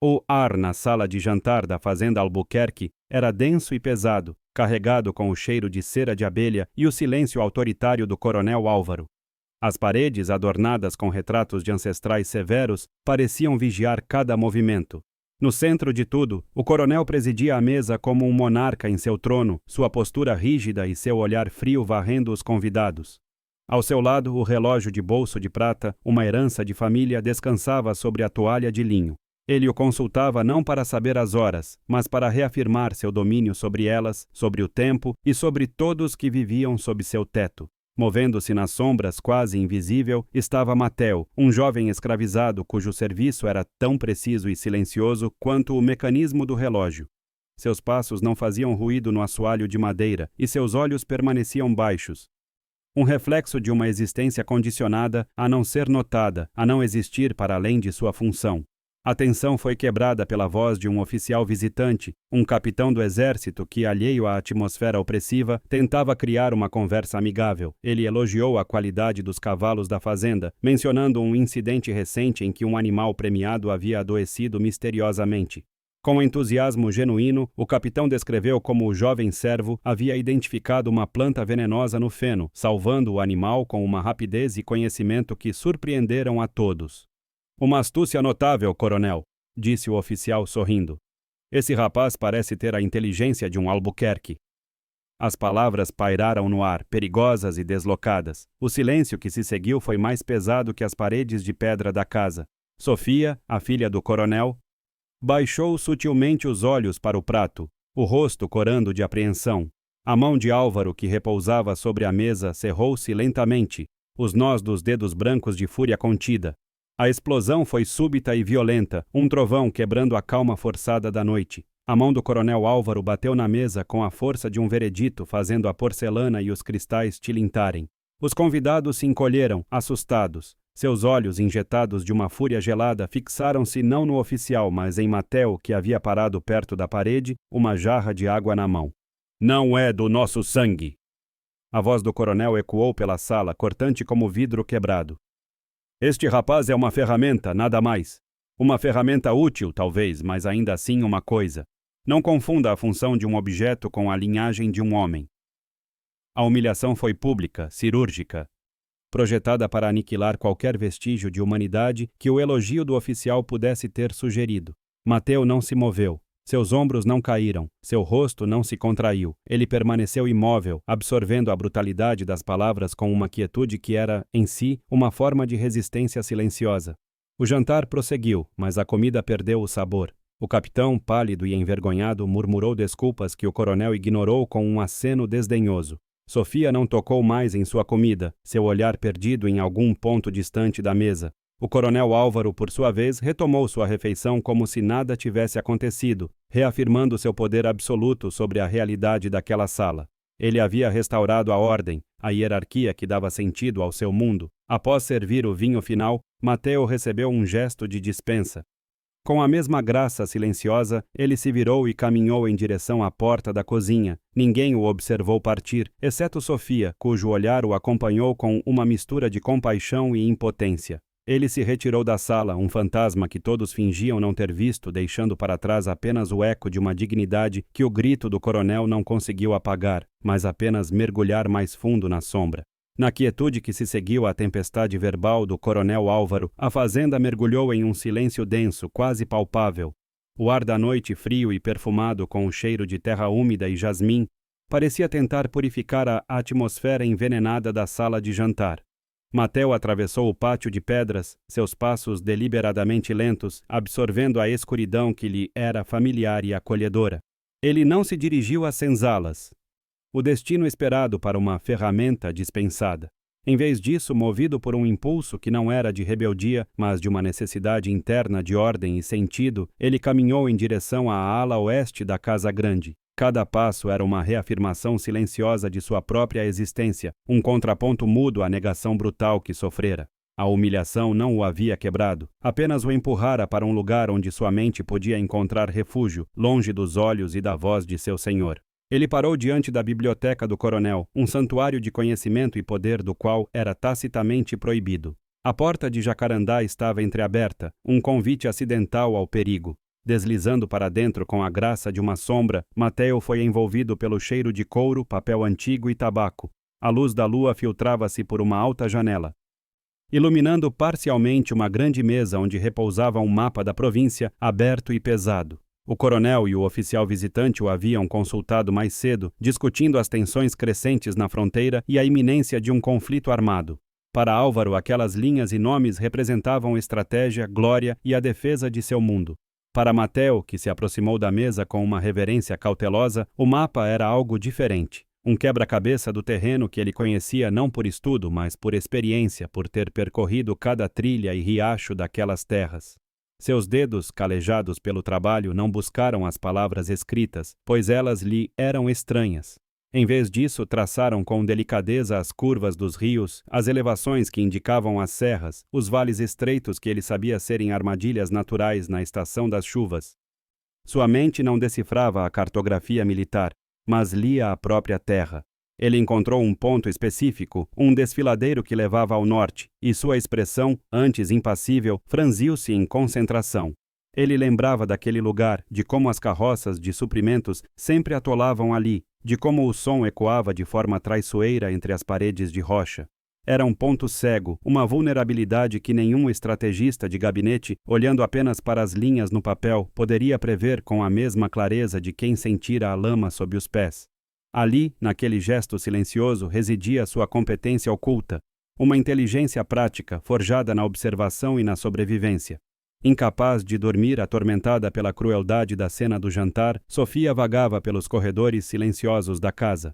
O ar na sala de jantar da fazenda Albuquerque era denso e pesado, carregado com o cheiro de cera de abelha e o silêncio autoritário do coronel Álvaro. As paredes, adornadas com retratos de ancestrais severos, pareciam vigiar cada movimento. No centro de tudo, o coronel presidia a mesa como um monarca em seu trono, sua postura rígida e seu olhar frio varrendo os convidados. Ao seu lado, o relógio de bolso de prata, uma herança de família, descansava sobre a toalha de linho. Ele o consultava não para saber as horas, mas para reafirmar seu domínio sobre elas, sobre o tempo e sobre todos que viviam sob seu teto. Movendo-se nas sombras, quase invisível, estava Mateo, um jovem escravizado cujo serviço era tão preciso e silencioso quanto o mecanismo do relógio. Seus passos não faziam ruído no assoalho de madeira e seus olhos permaneciam baixos. Um reflexo de uma existência condicionada a não ser notada, a não existir para além de sua função. A tensão foi quebrada pela voz de um oficial visitante, um capitão do exército que, alheio à atmosfera opressiva, tentava criar uma conversa amigável. Ele elogiou a qualidade dos cavalos da fazenda, mencionando um incidente recente em que um animal premiado havia adoecido misteriosamente. Com entusiasmo genuíno, o capitão descreveu como o jovem servo havia identificado uma planta venenosa no feno, salvando o animal com uma rapidez e conhecimento que surpreenderam a todos. Uma astúcia notável, coronel, disse o oficial sorrindo. Esse rapaz parece ter a inteligência de um Albuquerque. As palavras pairaram no ar, perigosas e deslocadas. O silêncio que se seguiu foi mais pesado que as paredes de pedra da casa. Sofia, a filha do coronel, baixou sutilmente os olhos para o prato, o rosto corando de apreensão. A mão de Álvaro, que repousava sobre a mesa, cerrou-se lentamente, os nós dos dedos brancos de fúria contida. A explosão foi súbita e violenta, um trovão quebrando a calma forçada da noite. A mão do coronel Álvaro bateu na mesa com a força de um veredito, fazendo a porcelana e os cristais tilintarem. Os convidados se encolheram, assustados. Seus olhos, injetados de uma fúria gelada, fixaram-se não no oficial, mas em Mateo, que havia parado perto da parede, uma jarra de água na mão. Não é do nosso sangue! A voz do coronel ecoou pela sala, cortante como vidro quebrado. Este rapaz é uma ferramenta, nada mais. Uma ferramenta útil, talvez, mas ainda assim uma coisa. Não confunda a função de um objeto com a linhagem de um homem. A humilhação foi pública, cirúrgica, projetada para aniquilar qualquer vestígio de humanidade que o elogio do oficial pudesse ter sugerido. Mateo não se moveu. Seus ombros não caíram, seu rosto não se contraiu. Ele permaneceu imóvel, absorvendo a brutalidade das palavras com uma quietude que era, em si, uma forma de resistência silenciosa. O jantar prosseguiu, mas a comida perdeu o sabor. O capitão, pálido e envergonhado, murmurou desculpas que o coronel ignorou com um aceno desdenhoso. Sofia não tocou mais em sua comida, seu olhar perdido em algum ponto distante da mesa. O coronel Álvaro, por sua vez, retomou sua refeição como se nada tivesse acontecido, reafirmando seu poder absoluto sobre a realidade daquela sala. Ele havia restaurado a ordem, a hierarquia que dava sentido ao seu mundo. Após servir o vinho final, Mateo recebeu um gesto de dispensa. Com a mesma graça silenciosa, ele se virou e caminhou em direção à porta da cozinha. Ninguém o observou partir, exceto Sofia, cujo olhar o acompanhou com uma mistura de compaixão e impotência. Ele se retirou da sala, um fantasma que todos fingiam não ter visto, deixando para trás apenas o eco de uma dignidade que o grito do coronel não conseguiu apagar, mas apenas mergulhar mais fundo na sombra. Na quietude que se seguiu à tempestade verbal do coronel Álvaro, a fazenda mergulhou em um silêncio denso, quase palpável. O ar da noite, frio e perfumado com o cheiro de terra úmida e jasmim, parecia tentar purificar a atmosfera envenenada da sala de jantar. Mateo atravessou o pátio de pedras, seus passos deliberadamente lentos, absorvendo a escuridão que lhe era familiar e acolhedora. Ele não se dirigiu às senzalas, o destino esperado para uma ferramenta dispensada. Em vez disso, movido por um impulso que não era de rebeldia, mas de uma necessidade interna de ordem e sentido, ele caminhou em direção à ala oeste da Casa Grande. Cada passo era uma reafirmação silenciosa de sua própria existência, um contraponto mudo à negação brutal que sofrera. A humilhação não o havia quebrado, apenas o empurrara para um lugar onde sua mente podia encontrar refúgio, longe dos olhos e da voz de seu senhor. Ele parou diante da biblioteca do coronel, um santuário de conhecimento e poder do qual era tacitamente proibido. A porta de jacarandá estava entreaberta, um convite acidental ao perigo. Deslizando para dentro com a graça de uma sombra, Mateo foi envolvido pelo cheiro de couro, papel antigo e tabaco. A luz da lua filtrava-se por uma alta janela, iluminando parcialmente uma grande mesa onde repousava um mapa da província, aberto e pesado. O coronel e o oficial visitante o haviam consultado mais cedo, discutindo as tensões crescentes na fronteira e a iminência de um conflito armado. Para Álvaro, aquelas linhas e nomes representavam estratégia, glória e a defesa de seu mundo. Para Mateo, que se aproximou da mesa com uma reverência cautelosa, o mapa era algo diferente. Um quebra-cabeça do terreno que ele conhecia não por estudo, mas por experiência, por ter percorrido cada trilha e riacho daquelas terras. Seus dedos, calejados pelo trabalho, não buscaram as palavras escritas, pois elas lhe eram estranhas. Em vez disso, traçaram com delicadeza as curvas dos rios, as elevações que indicavam as serras, os vales estreitos que ele sabia serem armadilhas naturais na estação das chuvas. Sua mente não decifrava a cartografia militar, mas lia a própria terra. Ele encontrou um ponto específico, um desfiladeiro que levava ao norte, e sua expressão, antes impassível, franziu-se em concentração. Ele lembrava daquele lugar, de como as carroças de suprimentos sempre atolavam ali, de como o som ecoava de forma traiçoeira entre as paredes de rocha. Era um ponto cego, uma vulnerabilidade que nenhum estrategista de gabinete, olhando apenas para as linhas no papel, poderia prever com a mesma clareza de quem sentira a lama sob os pés. Ali, naquele gesto silencioso, residia sua competência oculta, uma inteligência prática, forjada na observação e na sobrevivência. Incapaz de dormir, atormentada pela crueldade da cena do jantar, Sofia vagava pelos corredores silenciosos da casa.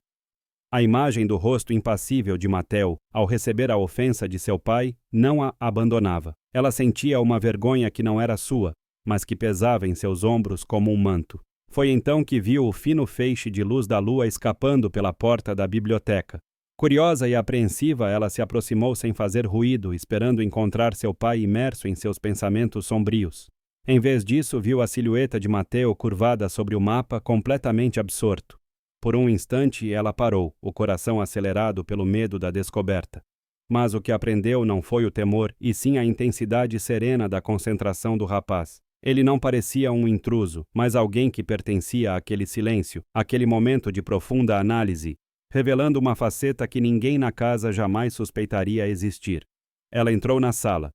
A imagem do rosto impassível de Mateo, ao receber a ofensa de seu pai, não a abandonava. Ela sentia uma vergonha que não era sua, mas que pesava em seus ombros como um manto. Foi então que viu o fino feixe de luz da lua escapando pela porta da biblioteca. Curiosa e apreensiva, ela se aproximou sem fazer ruído, esperando encontrar seu pai imerso em seus pensamentos sombrios. Em vez disso, viu a silhueta de Mateo curvada sobre o mapa, completamente absorto. Por um instante, ela parou, o coração acelerado pelo medo da descoberta. Mas o que aprendeu não foi o temor, e sim a intensidade serena da concentração do rapaz. Ele não parecia um intruso, mas alguém que pertencia àquele silêncio, àquele momento de profunda análise, revelando uma faceta que ninguém na casa jamais suspeitaria existir. Ela entrou na sala.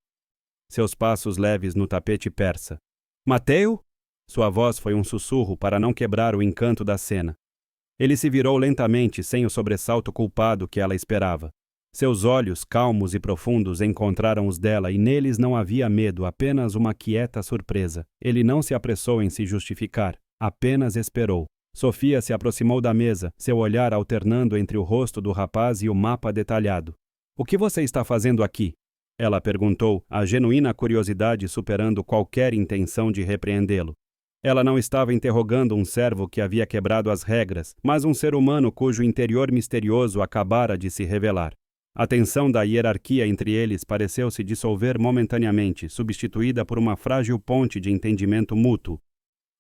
Seus passos leves no tapete persa. Mateo? Sua voz foi um sussurro para não quebrar o encanto da cena. Ele se virou lentamente, sem o sobressalto culpado que ela esperava. Seus olhos, calmos e profundos, encontraram os dela e neles não havia medo, apenas uma quieta surpresa. Ele não se apressou em se justificar, apenas esperou. Sofia se aproximou da mesa, seu olhar alternando entre o rosto do rapaz e o mapa detalhado. « O que você está fazendo aqui? » Ela perguntou, a genuína curiosidade superando qualquer intenção de repreendê-lo. Ela não estava interrogando um servo que havia quebrado as regras, mas um ser humano cujo interior misterioso acabara de se revelar. A tensão da hierarquia entre eles pareceu se dissolver momentaneamente, substituída por uma frágil ponte de entendimento mútuo,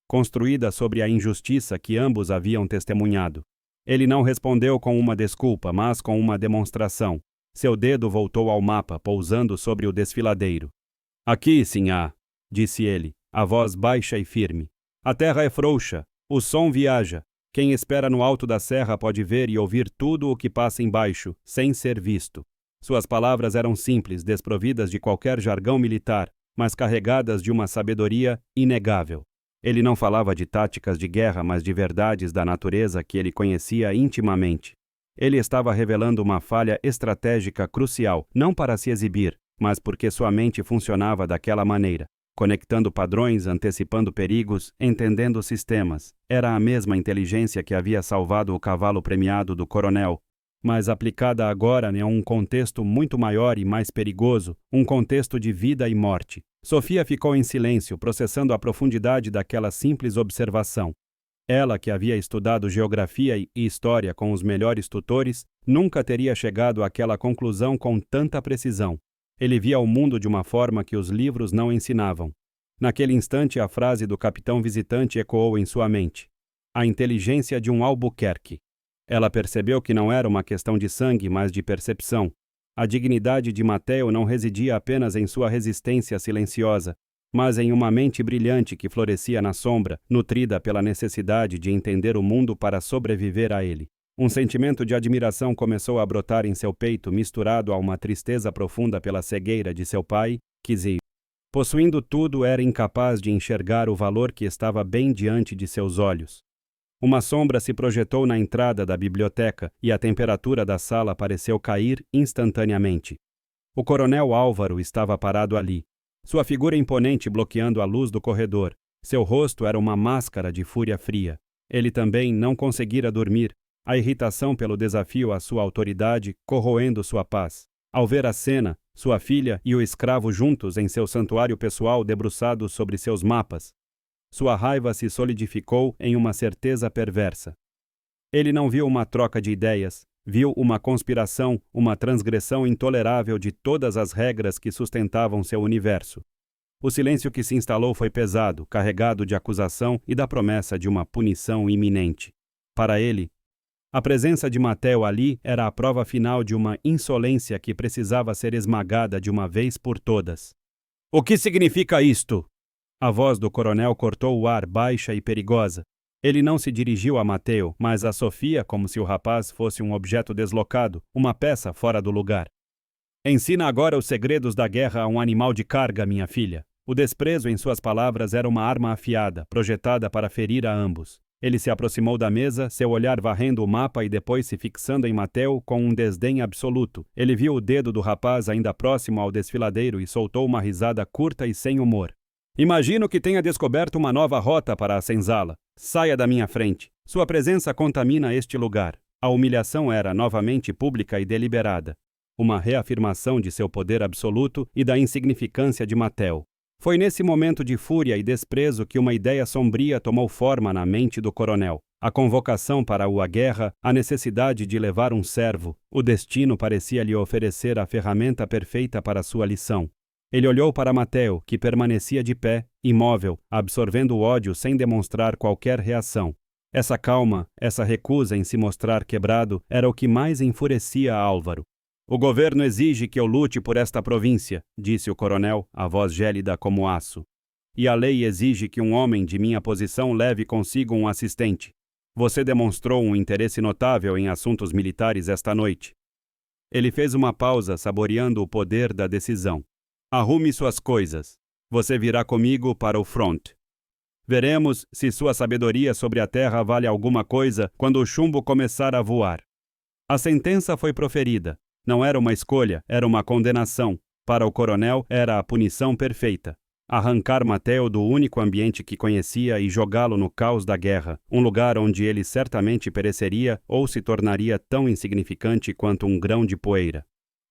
construída sobre a injustiça que ambos haviam testemunhado. Ele não respondeu com uma desculpa, mas com uma demonstração. Seu dedo voltou ao mapa, pousando sobre o desfiladeiro. « Aqui, sinhá, disse ele, a voz baixa e firme. A terra é frouxa, o som viaja. Quem espera no alto da serra pode ver e ouvir tudo o que passa embaixo, sem ser visto. Suas palavras eram simples, desprovidas de qualquer jargão militar, mas carregadas de uma sabedoria inegável. Ele não falava de táticas de guerra, mas de verdades da natureza que ele conhecia intimamente. Ele estava revelando uma falha estratégica crucial, não para se exibir, mas porque sua mente funcionava daquela maneira, conectando padrões, antecipando perigos, entendendo sistemas. Era a mesma inteligência que havia salvado o cavalo premiado do coronel, mas aplicada agora em um contexto muito maior e mais perigoso, um contexto de vida e morte. Sofia ficou em silêncio, processando a profundidade daquela simples observação. Ela, que havia estudado geografia e história com os melhores tutores, nunca teria chegado àquela conclusão com tanta precisão. Ele via o mundo de uma forma que os livros não ensinavam. Naquele instante, a frase do capitão visitante ecoou em sua mente. A inteligência de um Albuquerque. Ela percebeu que não era uma questão de sangue, mas de percepção. A dignidade de Mateo não residia apenas em sua resistência silenciosa, mas em uma mente brilhante que florescia na sombra, nutrida pela necessidade de entender o mundo para sobreviver a ele. Um sentimento de admiração começou a brotar em seu peito, misturado a uma tristeza profunda pela cegueira de seu pai, que, possuindo tudo, era incapaz de enxergar o valor que estava bem diante de seus olhos. Uma sombra se projetou na entrada da biblioteca e a temperatura da sala pareceu cair instantaneamente. O coronel Álvaro estava parado ali, sua figura imponente bloqueando a luz do corredor. Seu rosto era uma máscara de fúria fria. Ele também não conseguira dormir, a irritação pelo desafio à sua autoridade corroendo sua paz. Ao ver a cena, sua filha e o escravo juntos em seu santuário pessoal debruçados sobre seus mapas, sua raiva se solidificou em uma certeza perversa. Ele não viu uma troca de ideias, viu uma conspiração, uma transgressão intolerável de todas as regras que sustentavam seu universo. O silêncio que se instalou foi pesado, carregado de acusação e da promessa de uma punição iminente. Para ele, a presença de Mateo ali era a prova final de uma insolência que precisava ser esmagada de uma vez por todas. "O que significa isto?" A voz do coronel cortou o ar, baixa e perigosa. Ele não se dirigiu a Mateo, mas a Sofia, como se o rapaz fosse um objeto deslocado, uma peça fora do lugar. "Ensina agora os segredos da guerra a um animal de carga, minha filha." O desprezo em suas palavras era uma arma afiada, projetada para ferir a ambos. Ele se aproximou da mesa, seu olhar varrendo o mapa e depois se fixando em Mateo com um desdém absoluto. Ele viu o dedo do rapaz ainda próximo ao desfiladeiro e soltou uma risada curta e sem humor. "Imagino que tenha descoberto uma nova rota para a senzala. Saia da minha frente. Sua presença contamina este lugar." A humilhação era novamente pública e deliberada. Uma reafirmação de seu poder absoluto e da insignificância de Mateo. Foi nesse momento de fúria e desprezo que uma ideia sombria tomou forma na mente do coronel. A convocação para a guerra, a necessidade de levar um servo, o destino parecia lhe oferecer a ferramenta perfeita para sua lição. Ele olhou para Mateo, que permanecia de pé, imóvel, absorvendo o ódio sem demonstrar qualquer reação. Essa calma, essa recusa em se mostrar quebrado, era o que mais enfurecia Álvaro. "O governo exige que eu lute por esta província", disse o coronel, a voz gélida como aço. "E a lei exige que um homem de minha posição leve consigo um assistente. Você demonstrou um interesse notável em assuntos militares esta noite." Ele fez uma pausa, saboreando o poder da decisão. "Arrume suas coisas. Você virá comigo para o front. Veremos se sua sabedoria sobre a terra vale alguma coisa quando o chumbo começar a voar." A sentença foi proferida. Não era uma escolha, era uma condenação. Para o coronel, era a punição perfeita. Arrancar Mateo do único ambiente que conhecia e jogá-lo no caos da guerra, um lugar onde ele certamente pereceria ou se tornaria tão insignificante quanto um grão de poeira.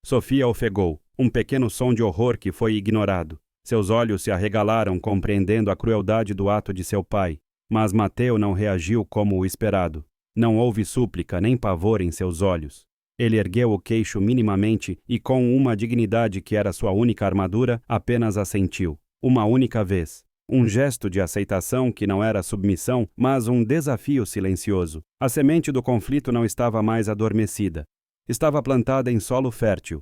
Sofia ofegou, um pequeno som de horror que foi ignorado. Seus olhos se arregalaram, compreendendo a crueldade do ato de seu pai. Mas Mateo não reagiu como o esperado. Não houve súplica nem pavor em seus olhos. Ele ergueu o queixo minimamente e, com uma dignidade que era sua única armadura, apenas assentiu. Uma única vez. Um gesto de aceitação que não era submissão, mas um desafio silencioso. A semente do conflito não estava mais adormecida. Estava plantada em solo fértil,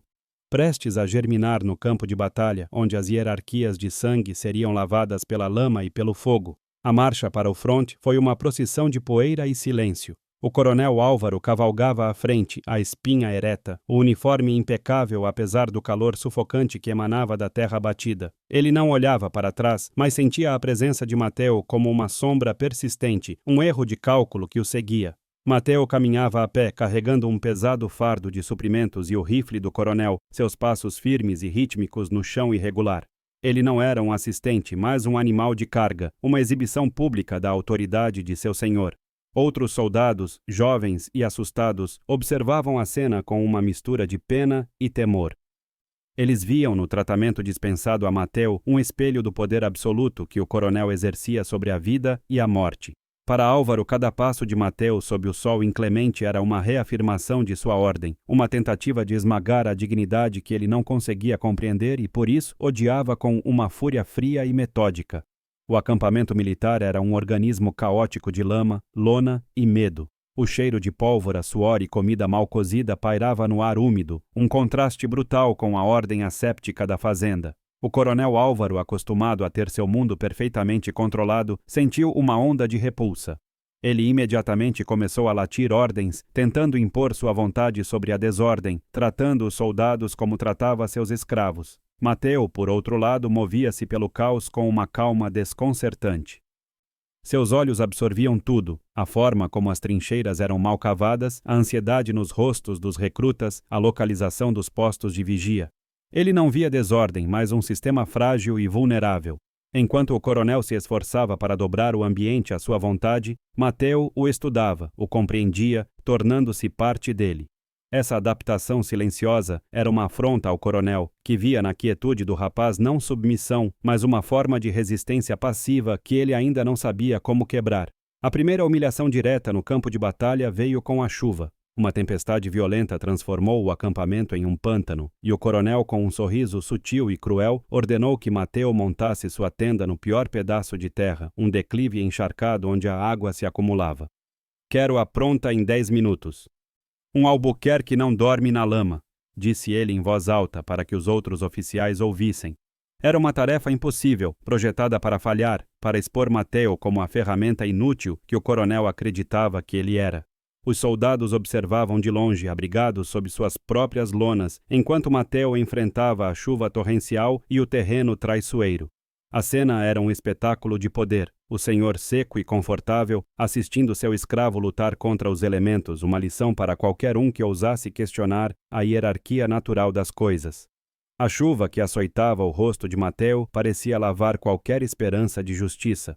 prestes a germinar no campo de batalha, onde as hierarquias de sangue seriam lavadas pela lama e pelo fogo. A marcha para o fronte foi uma procissão de poeira e silêncio. O coronel Álvaro cavalgava à frente, a espinha ereta, o uniforme impecável apesar do calor sufocante que emanava da terra batida. Ele não olhava para trás, mas sentia a presença de Mateo como uma sombra persistente, um erro de cálculo que o seguia. Mateo caminhava a pé, carregando um pesado fardo de suprimentos e o rifle do coronel, seus passos firmes e rítmicos no chão irregular. Ele não era um assistente, mas um animal de carga, uma exibição pública da autoridade de seu senhor. Outros soldados, jovens e assustados, observavam a cena com uma mistura de pena e temor. Eles viam no tratamento dispensado a Mateo um espelho do poder absoluto que o coronel exercia sobre a vida e a morte. Para Álvaro, cada passo de Mateo sob o sol inclemente era uma reafirmação de sua ordem, uma tentativa de esmagar a dignidade que ele não conseguia compreender e, por isso, odiava com uma fúria fria e metódica. O acampamento militar era um organismo caótico de lama, lona e medo. O cheiro de pólvora, suor e comida mal cozida pairava no ar úmido, um contraste brutal com a ordem asséptica da fazenda. O coronel Álvaro, acostumado a ter seu mundo perfeitamente controlado, sentiu uma onda de repulsa. Ele imediatamente começou a latir ordens, tentando impor sua vontade sobre a desordem, tratando os soldados como tratava seus escravos. Mateu, por outro lado, movia-se pelo caos com uma calma desconcertante. Seus olhos absorviam tudo, a forma como as trincheiras eram mal cavadas, a ansiedade nos rostos dos recrutas, a localização dos postos de vigia. Ele não via desordem, mas um sistema frágil e vulnerável. Enquanto o coronel se esforçava para dobrar o ambiente à sua vontade, Mateu o estudava, o compreendia, tornando-se parte dele. Essa adaptação silenciosa era uma afronta ao coronel, que via na quietude do rapaz não submissão, mas uma forma de resistência passiva que ele ainda não sabia como quebrar. A primeira humilhação direta no campo de batalha veio com a chuva. Uma tempestade violenta transformou o acampamento em um pântano, e o coronel, com um sorriso sutil e cruel, ordenou que Mateu montasse sua tenda no pior pedaço de terra, um declive encharcado onde a água se acumulava. Quero-a pronta em 10 minutos. Um Albuquerque não dorme na lama, disse ele em voz alta para que os outros oficiais ouvissem. Era uma tarefa impossível, projetada para falhar, para expor Mateu como a ferramenta inútil que o coronel acreditava que ele era. Os soldados observavam de longe, abrigados sob suas próprias lonas, enquanto Mateu enfrentava a chuva torrencial e o terreno traiçoeiro. A cena era um espetáculo de poder, o senhor seco e confortável, assistindo seu escravo lutar contra os elementos, uma lição para qualquer um que ousasse questionar a hierarquia natural das coisas. A chuva que açoitava o rosto de Mateu parecia lavar qualquer esperança de justiça.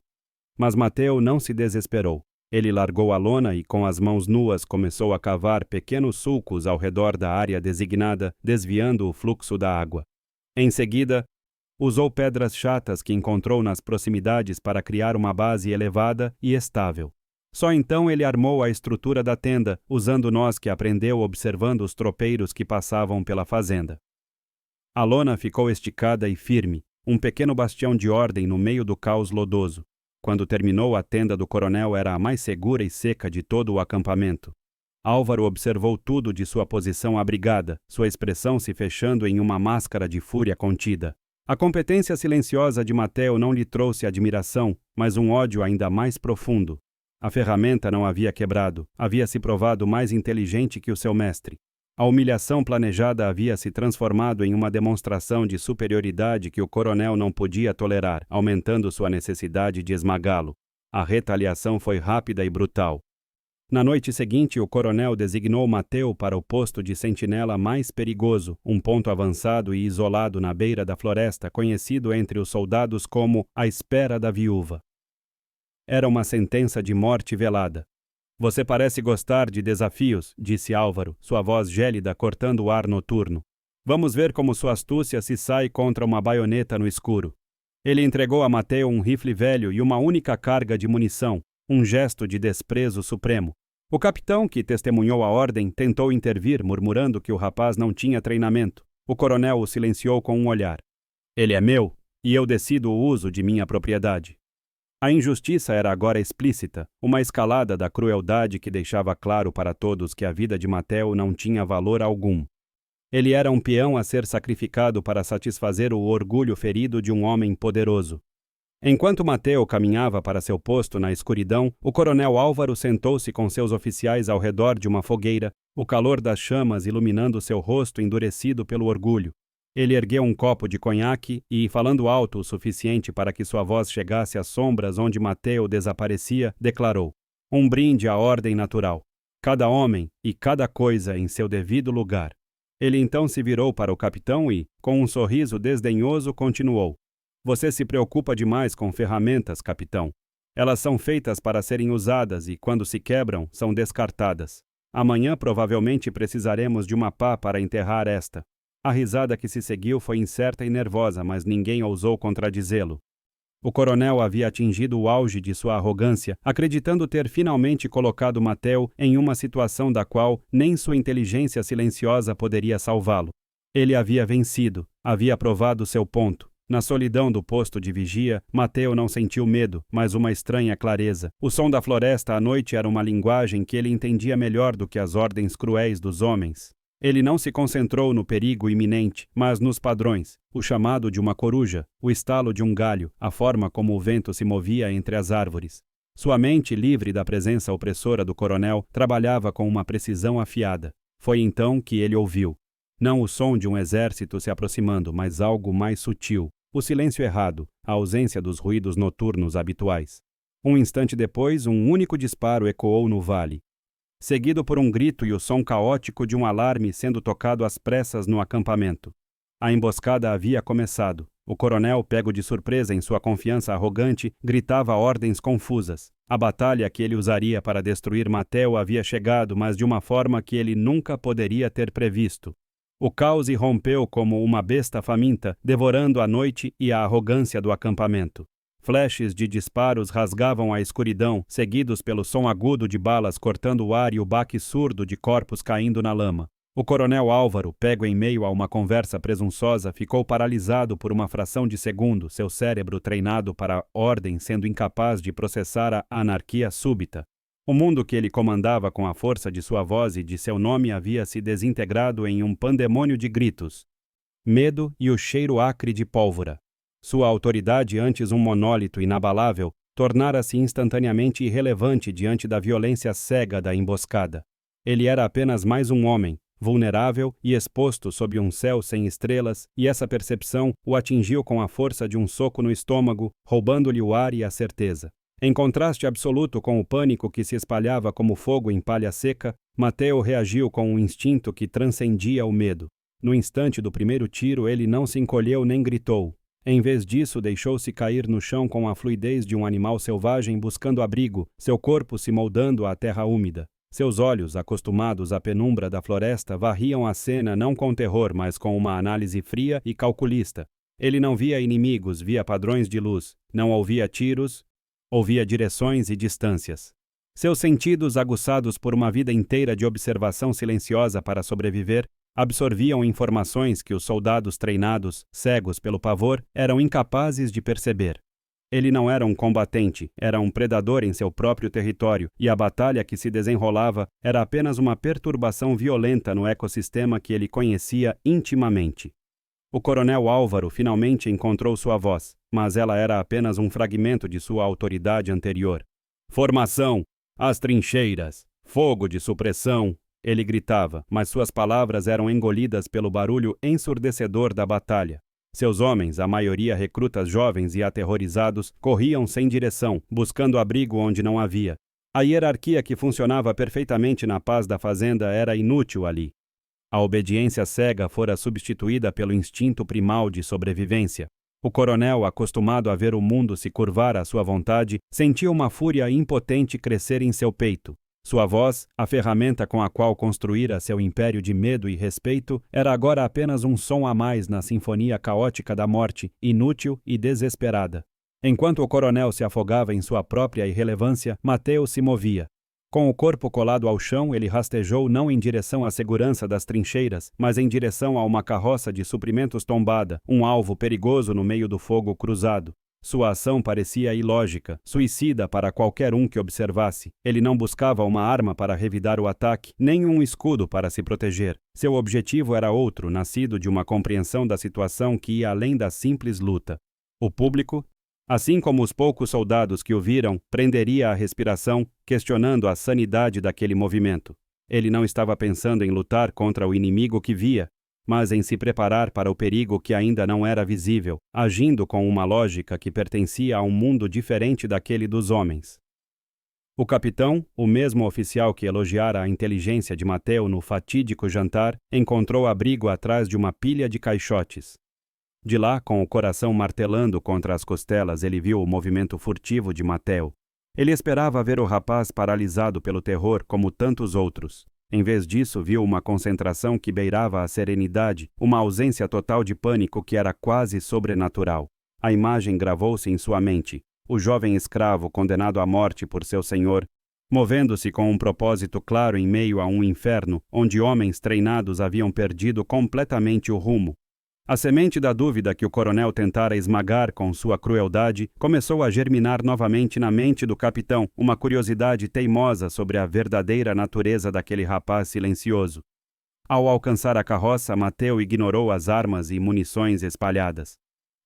Mas Mateu não se desesperou. Ele largou a lona e, com as mãos nuas, começou a cavar pequenos sulcos ao redor da área designada, desviando o fluxo da água. Em seguida, usou pedras chatas que encontrou nas proximidades para criar uma base elevada e estável. Só então ele armou a estrutura da tenda, usando nós que aprendeu observando os tropeiros que passavam pela fazenda. A lona ficou esticada e firme, um pequeno bastião de ordem no meio do caos lodoso. Quando terminou, a tenda do coronel era a mais segura e seca de todo o acampamento. Álvaro observou tudo de sua posição abrigada, sua expressão se fechando em uma máscara de fúria contida. A competência silenciosa de Mateu não lhe trouxe admiração, mas um ódio ainda mais profundo. A ferramenta não havia quebrado, havia se provado mais inteligente que o seu mestre. A humilhação planejada havia se transformado em uma demonstração de superioridade que o coronel não podia tolerar, aumentando sua necessidade de esmagá-lo. A retaliação foi rápida e brutal. Na noite seguinte, o coronel designou Mateu para o posto de sentinela mais perigoso, um ponto avançado e isolado na beira da floresta, conhecido entre os soldados como a espera da viúva. Era uma sentença de morte velada. Você parece gostar de desafios, disse Álvaro, sua voz gélida cortando o ar noturno. Vamos ver como sua astúcia se sai contra uma baioneta no escuro. Ele entregou a Mateu um rifle velho e uma única carga de munição, um gesto de desprezo supremo. O capitão, que testemunhou a ordem, tentou intervir, murmurando que o rapaz não tinha treinamento. O coronel o silenciou com um olhar. Ele é meu, e eu decido o uso de minha propriedade. A injustiça era agora explícita, uma escalada da crueldade que deixava claro para todos que a vida de Mateu não tinha valor algum. Ele era um peão a ser sacrificado para satisfazer o orgulho ferido de um homem poderoso. Enquanto Mateu caminhava para seu posto na escuridão, o coronel Álvaro sentou-se com seus oficiais ao redor de uma fogueira, o calor das chamas iluminando seu rosto endurecido pelo orgulho. Ele ergueu um copo de conhaque e, falando alto o suficiente para que sua voz chegasse às sombras onde Mateu desaparecia, declarou: um brinde à ordem natural. Cada homem e cada coisa em seu devido lugar. Ele então se virou para o capitão e, com um sorriso desdenhoso, continuou: você se preocupa demais com ferramentas, capitão. Elas são feitas para serem usadas e, quando se quebram, são descartadas. Amanhã provavelmente precisaremos de uma pá para enterrar esta. A risada que se seguiu foi incerta e nervosa, mas ninguém ousou contradizê-lo. O coronel havia atingido o auge de sua arrogância, acreditando ter finalmente colocado Mateu em uma situação da qual nem sua inteligência silenciosa poderia salvá-lo. Ele havia vencido, havia provado seu ponto. Na solidão do posto de vigia, Mateu não sentiu medo, mas uma estranha clareza. O som da floresta à noite era uma linguagem que ele entendia melhor do que as ordens cruéis dos homens. Ele não se concentrou no perigo iminente, mas nos padrões, o chamado de uma coruja, o estalo de um galho, a forma como o vento se movia entre as árvores. Sua mente, livre da presença opressora do coronel, trabalhava com uma precisão afiada. Foi então que ele ouviu. Não o som de um exército se aproximando, mas algo mais sutil. O silêncio errado, a ausência dos ruídos noturnos habituais. Um instante depois, um único disparo ecoou no vale, seguido por um grito e o som caótico de um alarme sendo tocado às pressas no acampamento. A emboscada havia começado. O coronel, pego de surpresa em sua confiança arrogante, gritava ordens confusas. A batalha que ele usaria para destruir Mateo havia chegado, mas de uma forma que ele nunca poderia ter previsto. O caos irrompeu como uma besta faminta, devorando a noite e a arrogância do acampamento. Flashes de disparos rasgavam a escuridão, seguidos pelo som agudo de balas cortando o ar e o baque surdo de corpos caindo na lama. O coronel Álvaro, pego em meio a uma conversa presunçosa, ficou paralisado por uma fração de segundo, seu cérebro treinado para a ordem sendo incapaz de processar a anarquia súbita. O mundo que ele comandava com a força de sua voz e de seu nome havia se desintegrado em um pandemônio de gritos, medo e o cheiro acre de pólvora. Sua autoridade, antes um monólito inabalável, tornara-se instantaneamente irrelevante diante da violência cega da emboscada. Ele era apenas mais um homem, vulnerável e exposto sob um céu sem estrelas, e essa percepção o atingiu com a força de um soco no estômago, roubando-lhe o ar e a certeza. Em contraste absoluto com o pânico que se espalhava como fogo em palha seca, Mateo reagiu com um instinto que transcendia o medo. No instante do primeiro tiro, ele não se encolheu nem gritou. Em vez disso, deixou-se cair no chão com a fluidez de um animal selvagem buscando abrigo, seu corpo se moldando à terra úmida. Seus olhos, acostumados à penumbra da floresta, varriam a cena não com terror, mas com uma análise fria e calculista. Ele não via inimigos, via padrões de luz. Não ouvia tiros, ouvia direções e distâncias. Seus sentidos, aguçados por uma vida inteira de observação silenciosa para sobreviver, absorviam informações que os soldados treinados, cegos pelo pavor, eram incapazes de perceber. Ele não era um combatente, era um predador em seu próprio território, e a batalha que se desenrolava era apenas uma perturbação violenta no ecossistema que ele conhecia intimamente. O coronel Álvaro finalmente encontrou sua voz, mas ela era apenas um fragmento de sua autoridade anterior. Formação! Às trincheiras! Fogo de supressão! Ele gritava, mas suas palavras eram engolidas pelo barulho ensurdecedor da batalha. Seus homens, a maioria recrutas jovens e aterrorizados, corriam sem direção, buscando abrigo onde não havia. A hierarquia que funcionava perfeitamente na paz da fazenda era inútil ali. A obediência cega fora substituída pelo instinto primal de sobrevivência. O coronel, acostumado a ver o mundo se curvar à sua vontade, sentia uma fúria impotente crescer em seu peito. Sua voz, a ferramenta com a qual construíra seu império de medo e respeito, era agora apenas um som a mais na sinfonia caótica da morte, inútil e desesperada. Enquanto o coronel se afogava em sua própria irrelevância, Mateo se movia. Com o corpo colado ao chão, ele rastejou não em direção à segurança das trincheiras, mas em direção a uma carroça de suprimentos tombada, um alvo perigoso no meio do fogo cruzado. Sua ação parecia ilógica, suicida para qualquer um que observasse. Ele não buscava uma arma para revidar o ataque, nem um escudo para se proteger. Seu objetivo era outro, nascido de uma compreensão da situação que ia além da simples luta. O público, assim como os poucos soldados que o viram, prenderia a respiração, questionando a sanidade daquele movimento. Ele não estava pensando em lutar contra o inimigo que via, mas em se preparar para o perigo que ainda não era visível, agindo com uma lógica que pertencia a um mundo diferente daquele dos homens. O capitão, o mesmo oficial que elogiara a inteligência de Mateo no fatídico jantar, encontrou abrigo atrás de uma pilha de caixotes. De lá, com o coração martelando contra as costelas, ele viu o movimento furtivo de Mateo. Ele esperava ver o rapaz paralisado pelo terror como tantos outros. Em vez disso, viu uma concentração que beirava a serenidade, uma ausência total de pânico que era quase sobrenatural. A imagem gravou-se em sua mente. O jovem escravo condenado à morte por seu senhor, movendo-se com um propósito claro em meio a um inferno, onde homens treinados haviam perdido completamente o rumo. A semente da dúvida que o coronel tentara esmagar com sua crueldade começou a germinar novamente na mente do capitão, uma curiosidade teimosa sobre a verdadeira natureza daquele rapaz silencioso. Ao alcançar a carroça, Mateu ignorou as armas e munições espalhadas.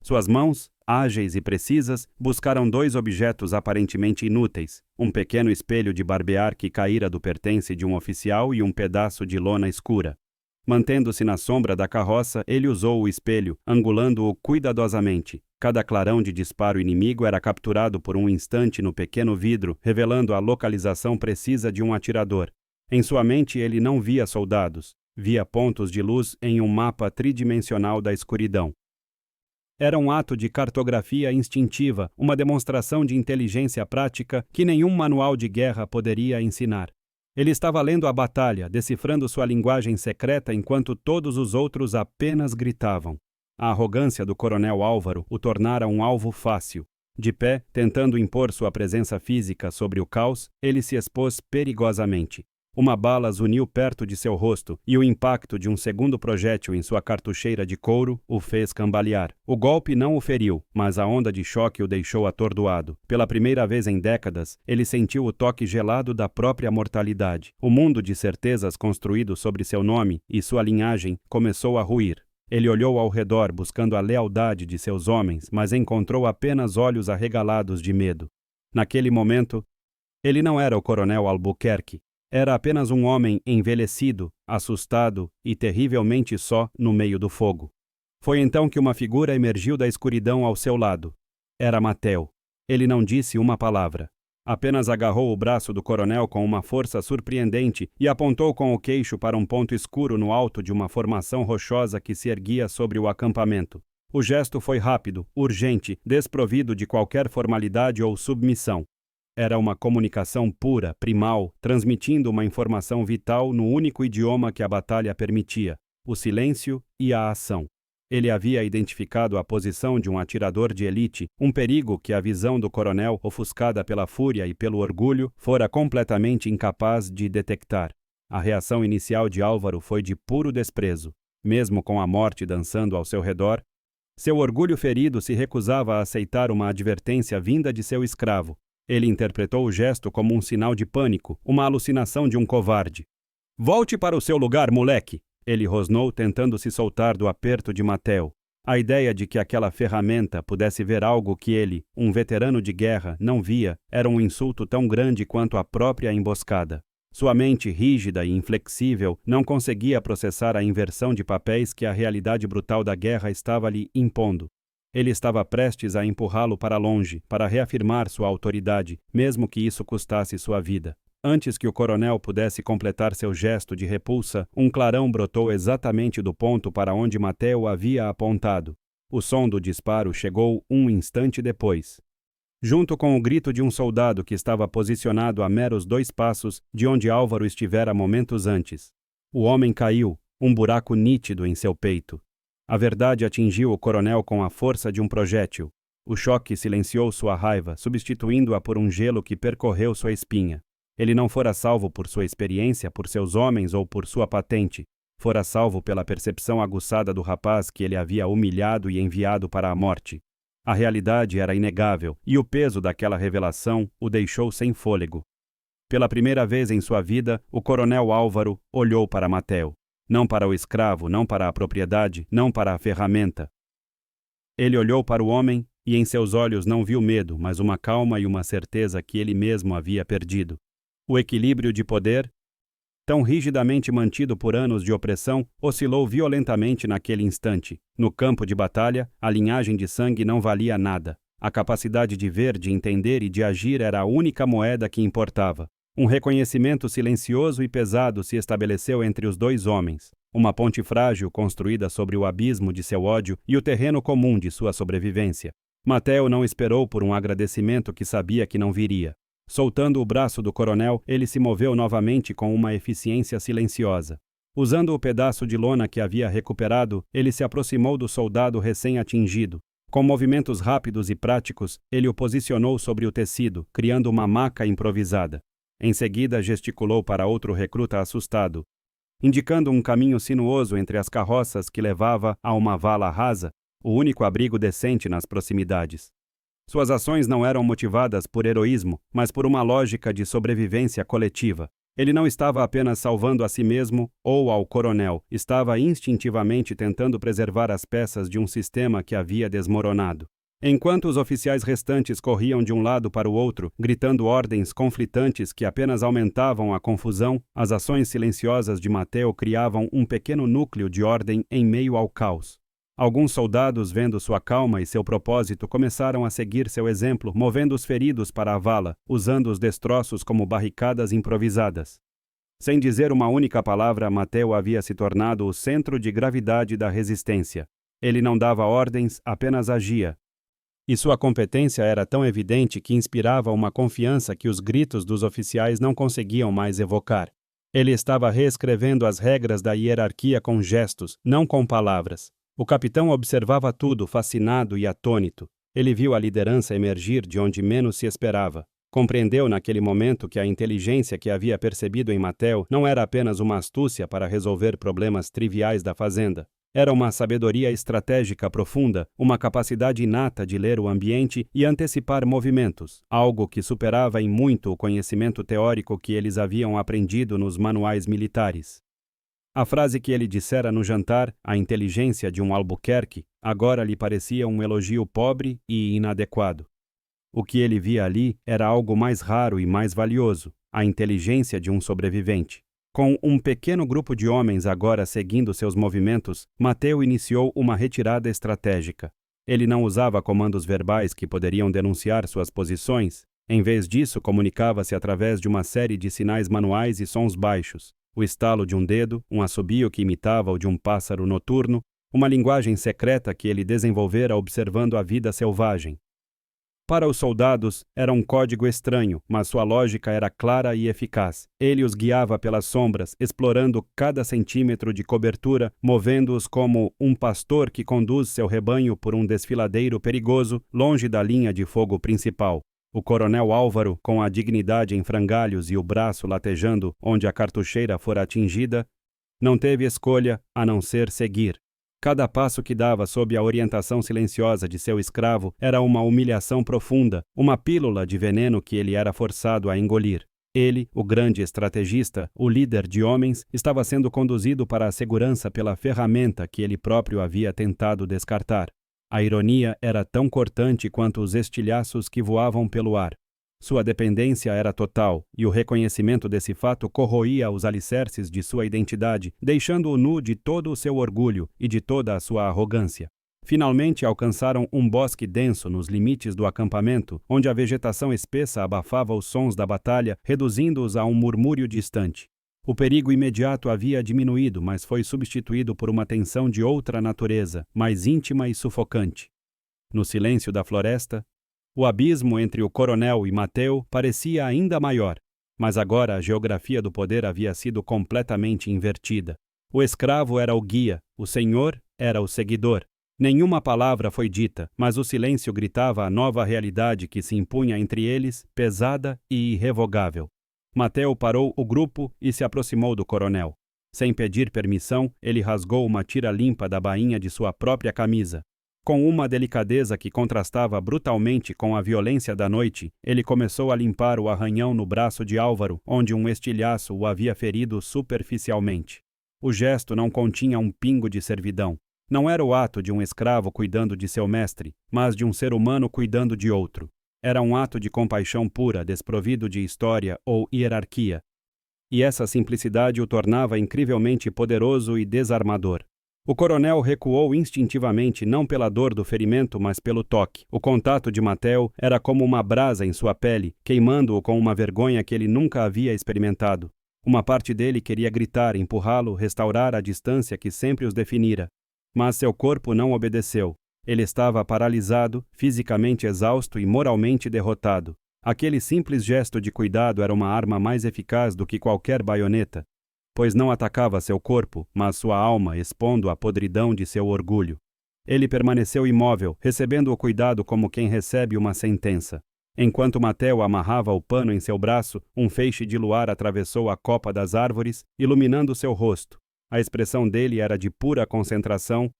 Suas mãos, ágeis e precisas, buscaram 2 objetos aparentemente inúteis, um pequeno espelho de barbear que caíra do pertence de um oficial e um pedaço de lona escura. Mantendo-se na sombra da carroça, ele usou o espelho, angulando-o cuidadosamente. Cada clarão de disparo inimigo era capturado por um instante no pequeno vidro, revelando a localização precisa de um atirador. Em sua mente ele não via soldados, via pontos de luz em um mapa tridimensional da escuridão. Era um ato de cartografia instintiva, uma demonstração de inteligência prática que nenhum manual de guerra poderia ensinar. Ele estava lendo a batalha, decifrando sua linguagem secreta enquanto todos os outros apenas gritavam. A arrogância do coronel Álvaro o tornara um alvo fácil. De pé, tentando impor sua presença física sobre o caos, ele se expôs perigosamente. Uma bala zuniu perto de seu rosto e o impacto de um segundo projétil em sua cartucheira de couro o fez cambalear. O golpe não o feriu, mas a onda de choque o deixou atordoado. Pela primeira vez em décadas, ele sentiu o toque gelado da própria mortalidade. O mundo de certezas construído sobre seu nome e sua linhagem começou a ruir. Ele olhou ao redor buscando a lealdade de seus homens, mas encontrou apenas olhos arregalados de medo. Naquele momento, ele não era o coronel Albuquerque. Era apenas um homem envelhecido, assustado e terrivelmente só no meio do fogo. Foi então que uma figura emergiu da escuridão ao seu lado. Era Mateu. Ele não disse uma palavra. Apenas agarrou o braço do coronel com uma força surpreendente e apontou com o queixo para um ponto escuro no alto de uma formação rochosa que se erguia sobre o acampamento. O gesto foi rápido, urgente, desprovido de qualquer formalidade ou submissão. Era uma comunicação pura, primal, transmitindo uma informação vital no único idioma que a batalha permitia, o silêncio e a ação. Ele havia identificado a posição de um atirador de elite, um perigo que a visão do coronel, ofuscada pela fúria e pelo orgulho, fora completamente incapaz de detectar. A reação inicial de Álvaro foi de puro desprezo. Mesmo com a morte dançando ao seu redor, seu orgulho ferido se recusava a aceitar uma advertência vinda de seu escravo. Ele interpretou o gesto como um sinal de pânico, uma alucinação de um covarde. "Volte para o seu lugar, moleque!" Ele rosnou, tentando se soltar do aperto de Mateu. A ideia de que aquela ferramenta pudesse ver algo que ele, um veterano de guerra, não via, era um insulto tão grande quanto a própria emboscada. Sua mente, rígida e inflexível, não conseguia processar a inversão de papéis que a realidade brutal da guerra estava lhe impondo. Ele estava prestes a empurrá-lo para longe, para reafirmar sua autoridade, mesmo que isso custasse sua vida. Antes que o coronel pudesse completar seu gesto de repulsa, um clarão brotou exatamente do ponto para onde Mateu havia apontado. O som do disparo chegou um instante depois. Junto com o grito de um soldado que estava posicionado a meros 2 passos de onde Álvaro estivera momentos antes. O homem caiu, um buraco nítido em seu peito. A verdade atingiu o coronel com a força de um projétil. O choque silenciou sua raiva, substituindo-a por um gelo que percorreu sua espinha. Ele não fora salvo por sua experiência, por seus homens ou por sua patente. Fora salvo pela percepção aguçada do rapaz que ele havia humilhado e enviado para a morte. A realidade era inegável, e o peso daquela revelação o deixou sem fôlego. Pela primeira vez em sua vida, o coronel Álvaro olhou para Mateu. Não para o escravo, não para a propriedade, não para a ferramenta. Ele olhou para o homem e em seus olhos não viu medo, mas uma calma e uma certeza que ele mesmo havia perdido. O equilíbrio de poder, tão rigidamente mantido por anos de opressão, oscilou violentamente naquele instante. No campo de batalha, a linhagem de sangue não valia nada. A capacidade de ver, de entender e de agir era a única moeda que importava. Um reconhecimento silencioso e pesado se estabeleceu entre os 2 homens. Uma ponte frágil construída sobre o abismo de seu ódio e o terreno comum de sua sobrevivência. Mateu não esperou por um agradecimento que sabia que não viria. Soltando o braço do coronel, ele se moveu novamente com uma eficiência silenciosa. Usando o pedaço de lona que havia recuperado, ele se aproximou do soldado recém-atingido. Com movimentos rápidos e práticos, ele o posicionou sobre o tecido, criando uma maca improvisada. Em seguida, gesticulou para outro recruta assustado, indicando um caminho sinuoso entre as carroças que levava a uma vala rasa, o único abrigo decente nas proximidades. Suas ações não eram motivadas por heroísmo, mas por uma lógica de sobrevivência coletiva. Ele não estava apenas salvando a si mesmo ou ao coronel, estava instintivamente tentando preservar as peças de um sistema que havia desmoronado. Enquanto os oficiais restantes corriam de um lado para o outro, gritando ordens conflitantes que apenas aumentavam a confusão, as ações silenciosas de Mateo criavam um pequeno núcleo de ordem em meio ao caos. Alguns soldados, vendo sua calma e seu propósito, começaram a seguir seu exemplo, movendo os feridos para a vala, usando os destroços como barricadas improvisadas. Sem dizer uma única palavra, Mateo havia se tornado o centro de gravidade da resistência. Ele não dava ordens, apenas agia. E sua competência era tão evidente que inspirava uma confiança que os gritos dos oficiais não conseguiam mais evocar. Ele estava reescrevendo as regras da hierarquia com gestos, não com palavras. O capitão observava tudo, fascinado e atônito. Ele viu a liderança emergir de onde menos se esperava. Compreendeu naquele momento que a inteligência que havia percebido em Mateo não era apenas uma astúcia para resolver problemas triviais da fazenda. Era uma sabedoria estratégica profunda, uma capacidade inata de ler o ambiente e antecipar movimentos, algo que superava em muito o conhecimento teórico que eles haviam aprendido nos manuais militares. A frase que ele dissera no jantar, a inteligência de um Albuquerque, agora lhe parecia um elogio pobre e inadequado. O que ele via ali era algo mais raro e mais valioso, a inteligência de um sobrevivente. Com um pequeno grupo de homens agora seguindo seus movimentos, Mateo iniciou uma retirada estratégica. Ele não usava comandos verbais que poderiam denunciar suas posições. Em vez disso, comunicava-se através de uma série de sinais manuais e sons baixos. O estalo de um dedo, um assobio que imitava o de um pássaro noturno, uma linguagem secreta que ele desenvolvera observando a vida selvagem. Para os soldados, era um código estranho, mas sua lógica era clara e eficaz. Ele os guiava pelas sombras, explorando cada centímetro de cobertura, movendo-os como um pastor que conduz seu rebanho por um desfiladeiro perigoso, longe da linha de fogo principal. O coronel Álvaro, com a dignidade em frangalhos e o braço latejando onde a cartucheira fora atingida, não teve escolha a não ser seguir. Cada passo que dava sob a orientação silenciosa de seu escravo era uma humilhação profunda, uma pílula de veneno que ele era forçado a engolir. Ele, o grande estrategista, o líder de homens, estava sendo conduzido para a segurança pela ferramenta que ele próprio havia tentado descartar. A ironia era tão cortante quanto os estilhaços que voavam pelo ar. Sua dependência era total, e o reconhecimento desse fato corroía os alicerces de sua identidade, deixando-o nu de todo o seu orgulho e de toda a sua arrogância. Finalmente alcançaram um bosque denso nos limites do acampamento, onde a vegetação espessa abafava os sons da batalha, reduzindo-os a um murmúrio distante. O perigo imediato havia diminuído, mas foi substituído por uma tensão de outra natureza, mais íntima e sufocante. No silêncio da floresta, o abismo entre o coronel e Mateo parecia ainda maior, mas agora a geografia do poder havia sido completamente invertida. O escravo era o guia, o senhor era o seguidor. Nenhuma palavra foi dita, mas o silêncio gritava a nova realidade que se impunha entre eles, pesada e irrevogável. Mateo parou o grupo e se aproximou do coronel. Sem pedir permissão, ele rasgou uma tira limpa da bainha de sua própria camisa. Com uma delicadeza que contrastava brutalmente com a violência da noite, ele começou a limpar o arranhão no braço de Álvaro, onde um estilhaço o havia ferido superficialmente. O gesto não continha um pingo de servidão. Não era o ato de um escravo cuidando de seu mestre, mas de um ser humano cuidando de outro. Era um ato de compaixão pura, desprovido de história ou hierarquia. E essa simplicidade o tornava incrivelmente poderoso e desarmador. O coronel recuou instintivamente não pela dor do ferimento, mas pelo toque. O contato de Mateo era como uma brasa em sua pele, queimando-o com uma vergonha que ele nunca havia experimentado. Uma parte dele queria gritar, empurrá-lo, restaurar a distância que sempre os definira. Mas seu corpo não obedeceu. Ele estava paralisado, fisicamente exausto e moralmente derrotado. Aquele simples gesto de cuidado era uma arma mais eficaz do que qualquer baioneta, pois não atacava seu corpo, mas sua alma, expondo a podridão de seu orgulho. Ele permaneceu imóvel, recebendo o cuidado como quem recebe uma sentença. Enquanto Mateo amarrava o pano em seu braço, um feixe de luar atravessou a copa das árvores, iluminando seu rosto. A expressão dele era de pura concentração,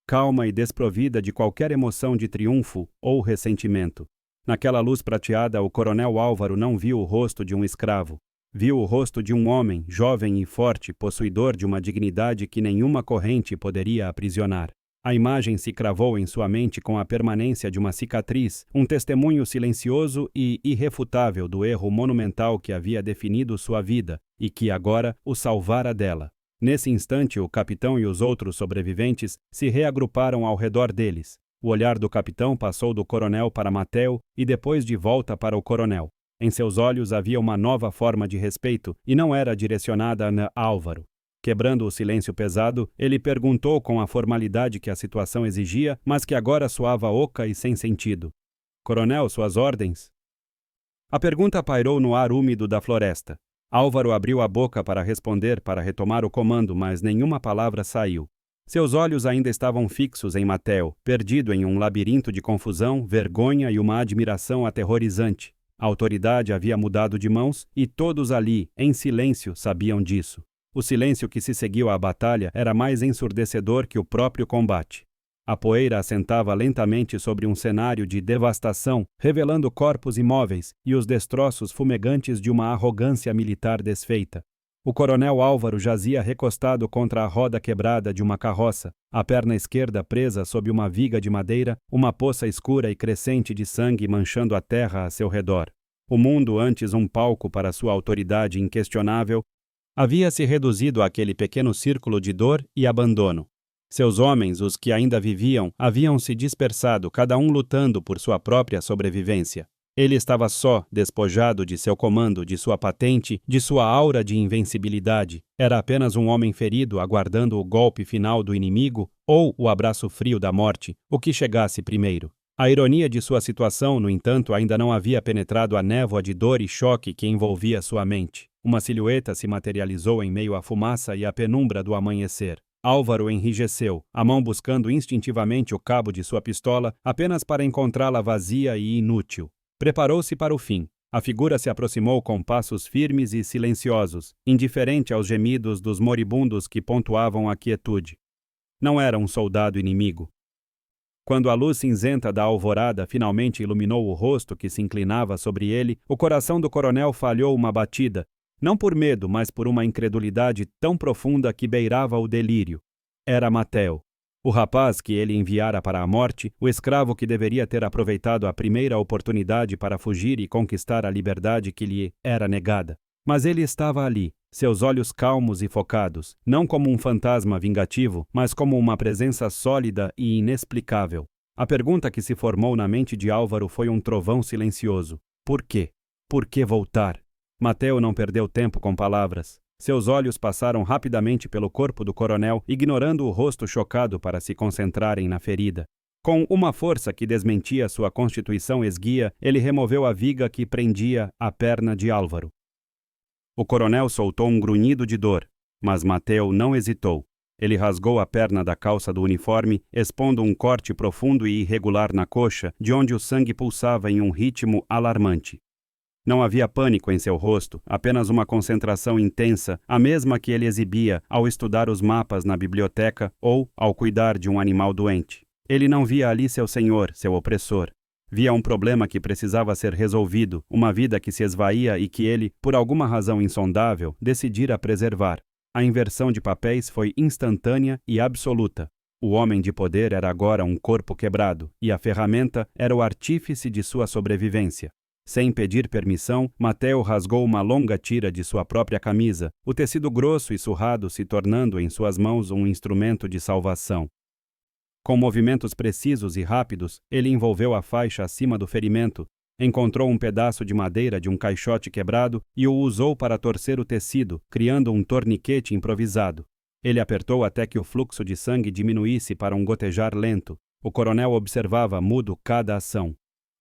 calma e desprovida de qualquer emoção de triunfo ou ressentimento. Naquela luz prateada, o coronel Álvaro não viu o rosto de um escravo. Viu o rosto de um homem, jovem e forte, possuidor de uma dignidade que nenhuma corrente poderia aprisionar. A imagem se cravou em sua mente com a permanência de uma cicatriz, um testemunho silencioso e irrefutável do erro monumental que havia definido sua vida e que agora o salvara dela. Nesse instante, o capitão e os outros sobreviventes se reagruparam ao redor deles. O olhar do capitão passou do coronel para Mateo e depois de volta para o coronel. Em seus olhos havia uma nova forma de respeito e não era direcionada a Álvaro. Quebrando o silêncio pesado, ele perguntou com a formalidade que a situação exigia, mas que agora soava oca e sem sentido. Coronel, suas ordens? A pergunta pairou no ar úmido da floresta. Álvaro abriu a boca para responder, para retomar o comando, mas nenhuma palavra saiu. Seus olhos ainda estavam fixos em Mateo, perdido em um labirinto de confusão, vergonha e uma admiração aterrorizante. A autoridade havia mudado de mãos e todos ali, em silêncio, sabiam disso. O silêncio que se seguiu à batalha era mais ensurdecedor que o próprio combate. A poeira assentava lentamente sobre um cenário de devastação, revelando corpos imóveis e os destroços fumegantes de uma arrogância militar desfeita. O coronel Álvaro jazia recostado contra a roda quebrada de uma carroça, a perna esquerda presa sob uma viga de madeira, uma poça escura e crescente de sangue manchando a terra a seu redor. O mundo, antes um palco para sua autoridade inquestionável, havia se reduzido àquele pequeno círculo de dor e abandono. Seus homens, os que ainda viviam, haviam se dispersado, cada um lutando por sua própria sobrevivência. Ele estava só, despojado de seu comando, de sua patente, de sua aura de invencibilidade. Era apenas um homem ferido, aguardando o golpe final do inimigo ou o abraço frio da morte, o que chegasse primeiro. A ironia de sua situação, no entanto, ainda não havia penetrado a névoa de dor e choque que envolvia sua mente. Uma silhueta se materializou em meio à fumaça e à penumbra do amanhecer. Álvaro enrijeceu, a mão buscando instintivamente o cabo de sua pistola, apenas para encontrá-la vazia e inútil. Preparou-se para o fim. A figura se aproximou com passos firmes e silenciosos, indiferente aos gemidos dos moribundos que pontuavam a quietude. Não era um soldado inimigo. Quando a luz cinzenta da alvorada finalmente iluminou o rosto que se inclinava sobre ele, o coração do coronel falhou uma batida, não por medo, mas por uma incredulidade tão profunda que beirava o delírio. Era Mateo. O rapaz que ele enviara para a morte, o escravo que deveria ter aproveitado a primeira oportunidade para fugir e conquistar a liberdade que lhe era negada. Mas ele estava ali, seus olhos calmos e focados, não como um fantasma vingativo, mas como uma presença sólida e inexplicável. A pergunta que se formou na mente de Álvaro foi um trovão silencioso. Por quê? Por que voltar? Mateo não perdeu tempo com palavras. Seus olhos passaram rapidamente pelo corpo do coronel, ignorando o rosto chocado para se concentrarem na ferida. Com uma força que desmentia sua constituição esguia, ele removeu a viga que prendia a perna de Álvaro. O coronel soltou um grunhido de dor, mas Mateo não hesitou. Ele rasgou a perna da calça do uniforme, expondo um corte profundo e irregular na coxa, de onde o sangue pulsava em um ritmo alarmante. Não havia pânico em seu rosto, apenas uma concentração intensa, a mesma que ele exibia ao estudar os mapas na biblioteca ou ao cuidar de um animal doente. Ele não via ali seu senhor, seu opressor. Via um problema que precisava ser resolvido, uma vida que se esvaía e que ele, por alguma razão insondável, decidira preservar. A inversão de papéis foi instantânea e absoluta. O homem de poder era agora um corpo quebrado, e a ferramenta era o artífice de sua sobrevivência. Sem pedir permissão, Mateo rasgou uma longa tira de sua própria camisa, o tecido grosso e surrado se tornando em suas mãos um instrumento de salvação. Com movimentos precisos e rápidos, ele envolveu a faixa acima do ferimento, encontrou um pedaço de madeira de um caixote quebrado e o usou para torcer o tecido, criando um torniquete improvisado. Ele apertou até que o fluxo de sangue diminuísse para um gotejar lento. O coronel observava mudo cada ação.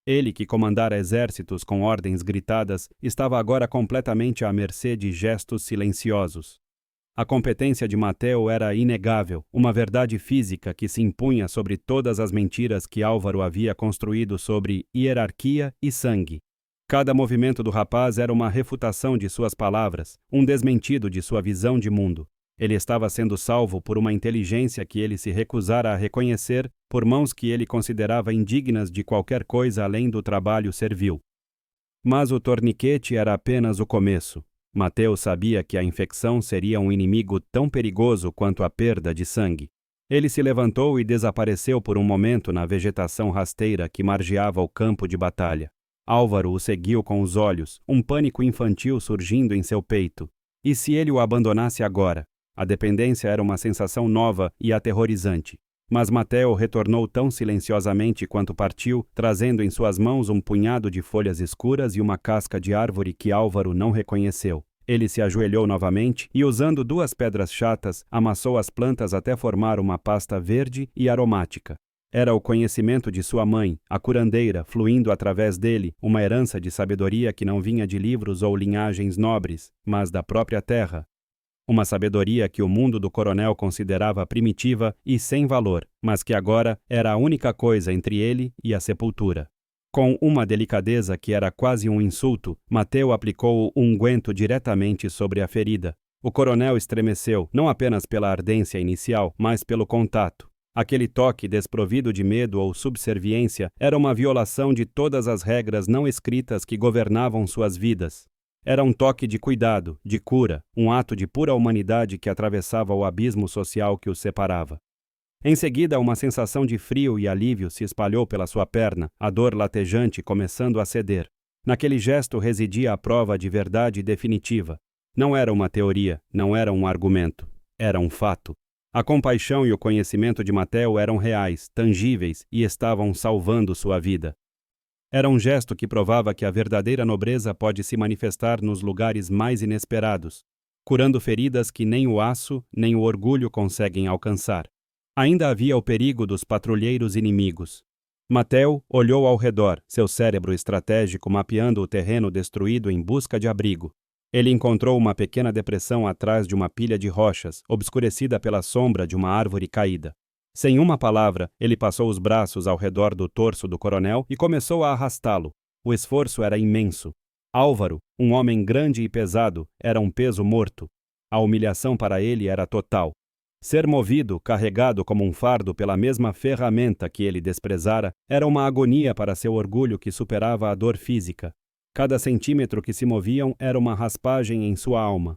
Ele, que comandara exércitos com ordens gritadas, estava agora completamente à mercê de gestos silenciosos. A competência de Mateo era inegável, uma verdade física que se impunha sobre todas as mentiras que Álvaro havia construído sobre hierarquia e sangue. Cada movimento do rapaz era uma refutação de suas palavras, um desmentido de sua visão de mundo. Ele estava sendo salvo por uma inteligência que ele se recusara a reconhecer, por mãos que ele considerava indignas de qualquer coisa além do trabalho servil. Mas o torniquete era apenas o começo. Mateu sabia que a infecção seria um inimigo tão perigoso quanto a perda de sangue. Ele se levantou e desapareceu por um momento na vegetação rasteira que margeava o campo de batalha. Álvaro o seguiu com os olhos, um pânico infantil surgindo em seu peito. E se ele o abandonasse agora? A dependência era uma sensação nova e aterrorizante. Mas Mateu retornou tão silenciosamente quanto partiu, trazendo em suas mãos um punhado de folhas escuras e uma casca de árvore que Álvaro não reconheceu. Ele se ajoelhou novamente e, usando 2 pedras chatas, amassou as plantas até formar uma pasta verde e aromática. Era o conhecimento de sua mãe, a curandeira, fluindo através dele, uma herança de sabedoria que não vinha de livros ou linhagens nobres, mas da própria terra. Uma sabedoria que o mundo do coronel considerava primitiva e sem valor, mas que agora era a única coisa entre ele e a sepultura. Com uma delicadeza que era quase um insulto, Mateu aplicou o unguento diretamente sobre a ferida. O coronel estremeceu, não apenas pela ardência inicial, mas pelo contato. Aquele toque desprovido de medo ou subserviência era uma violação de todas as regras não escritas que governavam suas vidas. Era um toque de cuidado, de cura, um ato de pura humanidade que atravessava o abismo social que os separava. Em seguida, uma sensação de frio e alívio se espalhou pela sua perna, a dor latejante começando a ceder. Naquele gesto residia a prova de verdade definitiva. Não era uma teoria, não era um argumento, era um fato. A compaixão e o conhecimento de Mateu eram reais, tangíveis e estavam salvando sua vida. Era um gesto que provava que a verdadeira nobreza pode se manifestar nos lugares mais inesperados, curando feridas que nem o aço nem o orgulho conseguem alcançar. Ainda havia o perigo dos patrulheiros inimigos. Mateu olhou ao redor, seu cérebro estratégico mapeando o terreno destruído em busca de abrigo. Ele encontrou uma pequena depressão atrás de uma pilha de rochas, obscurecida pela sombra de uma árvore caída. Sem uma palavra, ele passou os braços ao redor do torso do coronel e começou a arrastá-lo. O esforço era imenso. Álvaro, um homem grande e pesado, era um peso morto. A humilhação para ele era total. Ser movido, carregado como um fardo pela mesma ferramenta que ele desprezara, era uma agonia para seu orgulho que superava a dor física. Cada centímetro que se moviam era uma raspagem em sua alma,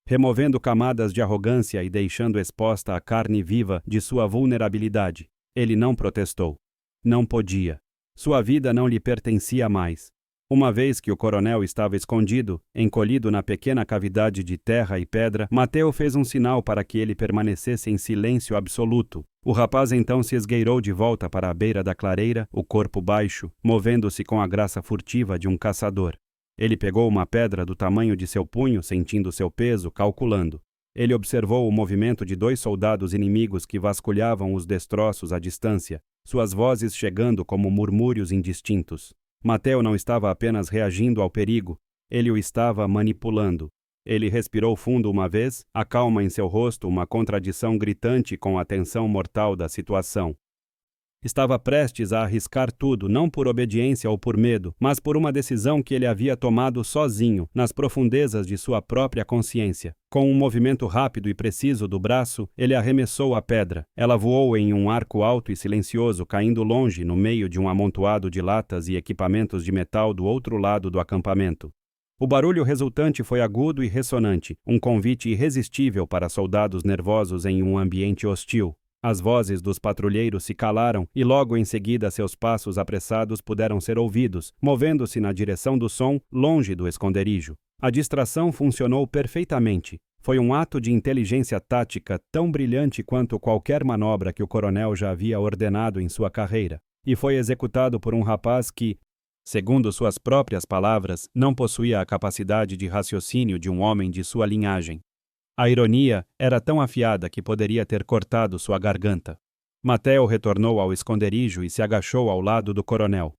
removendo camadas de arrogância e deixando exposta a carne viva de sua vulnerabilidade. Ele não protestou. Não podia. Sua vida não lhe pertencia mais. Uma vez que o coronel estava escondido, encolhido na pequena cavidade de terra e pedra, Mateu fez um sinal para que ele permanecesse em silêncio absoluto. O rapaz então se esgueirou de volta para a beira da clareira, o corpo baixo, movendo-se com a graça furtiva de um caçador. Ele pegou uma pedra do tamanho de seu punho, sentindo seu peso, calculando. Ele observou o movimento de 2 soldados inimigos que vasculhavam os destroços à distância, suas vozes chegando como murmúrios indistintos. Mateu não estava apenas reagindo ao perigo, ele o estava manipulando. Ele respirou fundo uma vez, a calma em seu rosto uma contradição gritante com a tensão mortal da situação. Estava prestes a arriscar tudo, não por obediência ou por medo, mas por uma decisão que ele havia tomado sozinho, nas profundezas de sua própria consciência. Com um movimento rápido e preciso do braço, ele arremessou a pedra. Ela voou em um arco alto e silencioso, caindo longe no meio de um amontoado de latas e equipamentos de metal do outro lado do acampamento. O barulho resultante foi agudo e ressonante, um convite irresistível para soldados nervosos em um ambiente hostil. As vozes dos patrulheiros se calaram e logo em seguida seus passos apressados puderam ser ouvidos, movendo-se na direção do som, longe do esconderijo. A distração funcionou perfeitamente. Foi um ato de inteligência tática tão brilhante quanto qualquer manobra que o coronel já havia ordenado em sua carreira. E foi executado por um rapaz que, segundo suas próprias palavras, não possuía a capacidade de raciocínio de um homem de sua linhagem. A ironia era tão afiada que poderia ter cortado sua garganta. Mateu retornou ao esconderijo e se agachou ao lado do coronel.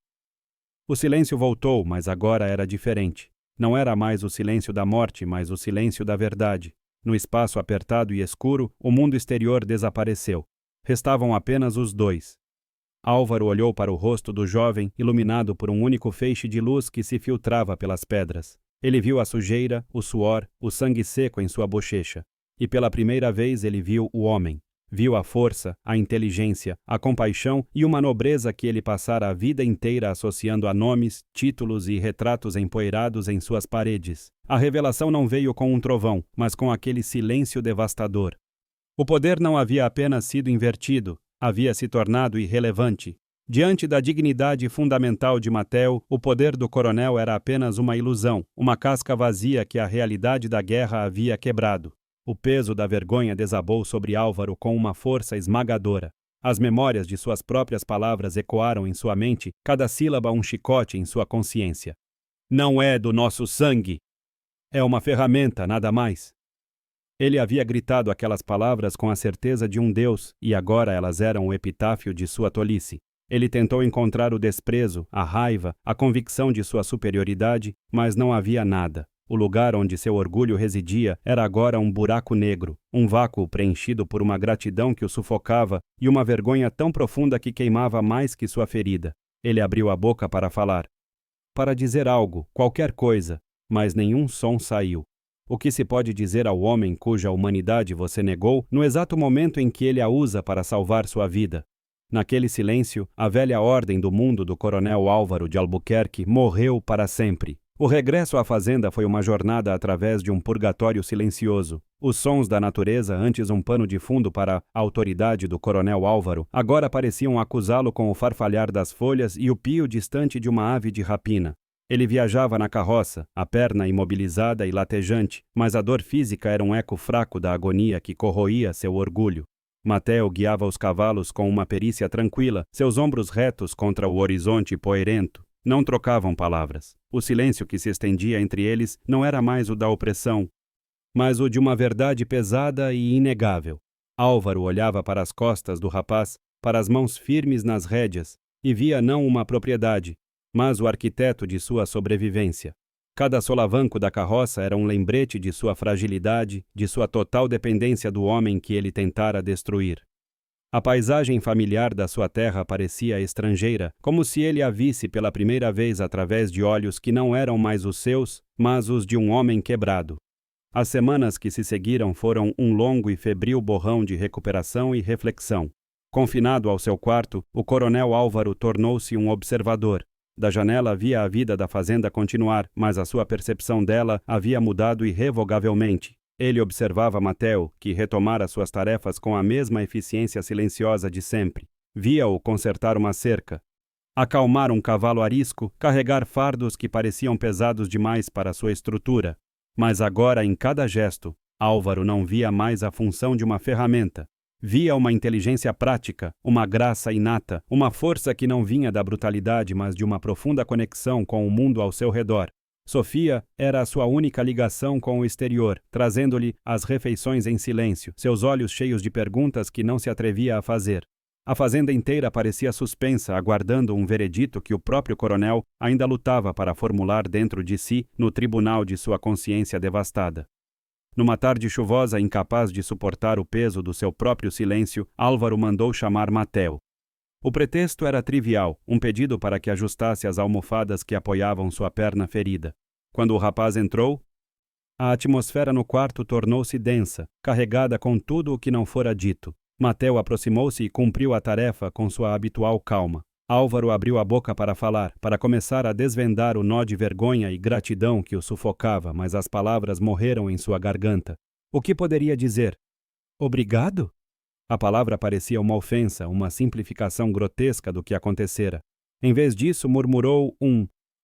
O silêncio voltou, mas agora era diferente. Não era mais o silêncio da morte, mas o silêncio da verdade. No espaço apertado e escuro, o mundo exterior desapareceu. Restavam apenas os dois. Álvaro olhou para o rosto do jovem, iluminado por um único feixe de luz que se filtrava pelas pedras. Ele viu a sujeira, o suor, o sangue seco em sua bochecha. E pela primeira vez ele viu o homem. Viu a força, a inteligência, a compaixão e uma nobreza que ele passara a vida inteira associando a nomes, títulos e retratos empoeirados em suas paredes. A revelação não veio com um trovão, mas com aquele silêncio devastador. O poder não havia apenas sido invertido, havia se tornado irrelevante. Diante da dignidade fundamental de Mateo, o poder do coronel era apenas uma ilusão, uma casca vazia que a realidade da guerra havia quebrado. O peso da vergonha desabou sobre Álvaro com uma força esmagadora. As memórias de suas próprias palavras ecoaram em sua mente, cada sílaba um chicote em sua consciência. Não é do nosso sangue. É uma ferramenta, nada mais. Ele havia gritado aquelas palavras com a certeza de um Deus, e agora elas eram o epitáfio de sua tolice. Ele tentou encontrar o desprezo, a raiva, a convicção de sua superioridade, mas não havia nada. O lugar onde seu orgulho residia era agora um buraco negro, um vácuo preenchido por uma gratidão que o sufocava e uma vergonha tão profunda que queimava mais que sua ferida. Ele abriu a boca para falar, para dizer algo, qualquer coisa, mas nenhum som saiu. O que se pode dizer ao homem cuja humanidade você negou no exato momento em que ele a usa para salvar sua vida? Naquele silêncio, a velha ordem do mundo do coronel Álvaro de Albuquerque morreu para sempre. O regresso à fazenda foi uma jornada através de um purgatório silencioso. Os sons da natureza, antes um pano de fundo para a autoridade do coronel Álvaro, agora pareciam acusá-lo com o farfalhar das folhas e o pio distante de uma ave de rapina. Ele viajava na carroça, a perna imobilizada e latejante, mas a dor física era um eco fraco da agonia que corroía seu orgulho. Mateo guiava os cavalos com uma perícia tranquila, seus ombros retos contra o horizonte poeirento. Não trocavam palavras. O silêncio que se estendia entre eles não era mais o da opressão, mas o de uma verdade pesada e inegável. Álvaro olhava para as costas do rapaz, para as mãos firmes nas rédeas, e via não uma propriedade, mas o arquiteto de sua sobrevivência. Cada solavanco da carroça era um lembrete de sua fragilidade, de sua total dependência do homem que ele tentara destruir. A paisagem familiar da sua terra parecia estrangeira, como se ele a visse pela primeira vez através de olhos que não eram mais os seus, mas os de um homem quebrado. As semanas que se seguiram foram um longo e febril borrão de recuperação e reflexão. Confinado ao seu quarto, o coronel Álvaro tornou-se um observador. Da janela via a vida da fazenda continuar, mas a sua percepção dela havia mudado irrevogavelmente. Ele observava Mateo, que retomara suas tarefas com a mesma eficiência silenciosa de sempre. Via-o consertar uma cerca, acalmar um cavalo arisco, carregar fardos que pareciam pesados demais para sua estrutura. Mas agora, em cada gesto, Álvaro não via mais a função de uma ferramenta. Via uma inteligência prática, uma graça inata, uma força que não vinha da brutalidade, mas de uma profunda conexão com o mundo ao seu redor. Sofia era a sua única ligação com o exterior, trazendo-lhe as refeições em silêncio, seus olhos cheios de perguntas que não se atrevia a fazer. A fazenda inteira parecia suspensa, aguardando um veredito que o próprio coronel ainda lutava para formular dentro de si no tribunal de sua consciência devastada. Numa tarde chuvosa, incapaz de suportar o peso do seu próprio silêncio, Álvaro mandou chamar Mateo. O pretexto era trivial, um pedido para que ajustasse as almofadas que apoiavam sua perna ferida. Quando o rapaz entrou, a atmosfera no quarto tornou-se densa, carregada com tudo o que não fora dito. Mateo aproximou-se e cumpriu a tarefa com sua habitual calma. Álvaro abriu a boca para falar, para começar a desvendar o nó de vergonha e gratidão que o sufocava, mas as palavras morreram em sua garganta. O que poderia dizer? Obrigado? A palavra parecia uma ofensa, uma simplificação grotesca do que acontecera. Em vez disso, murmurou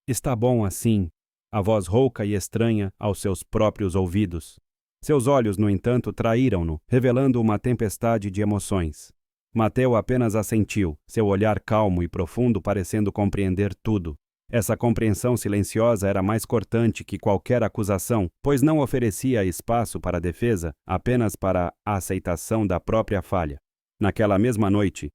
"Está bom assim", a voz rouca e estranha aos seus próprios ouvidos. Seus olhos, no entanto, traíram-no, revelando uma tempestade de emoções. Mateo apenas assentiu, seu olhar calmo e profundo parecendo compreender tudo. Essa compreensão silenciosa era mais cortante que qualquer acusação, pois não oferecia espaço para a defesa, apenas para a aceitação da própria falha. Naquela mesma noite,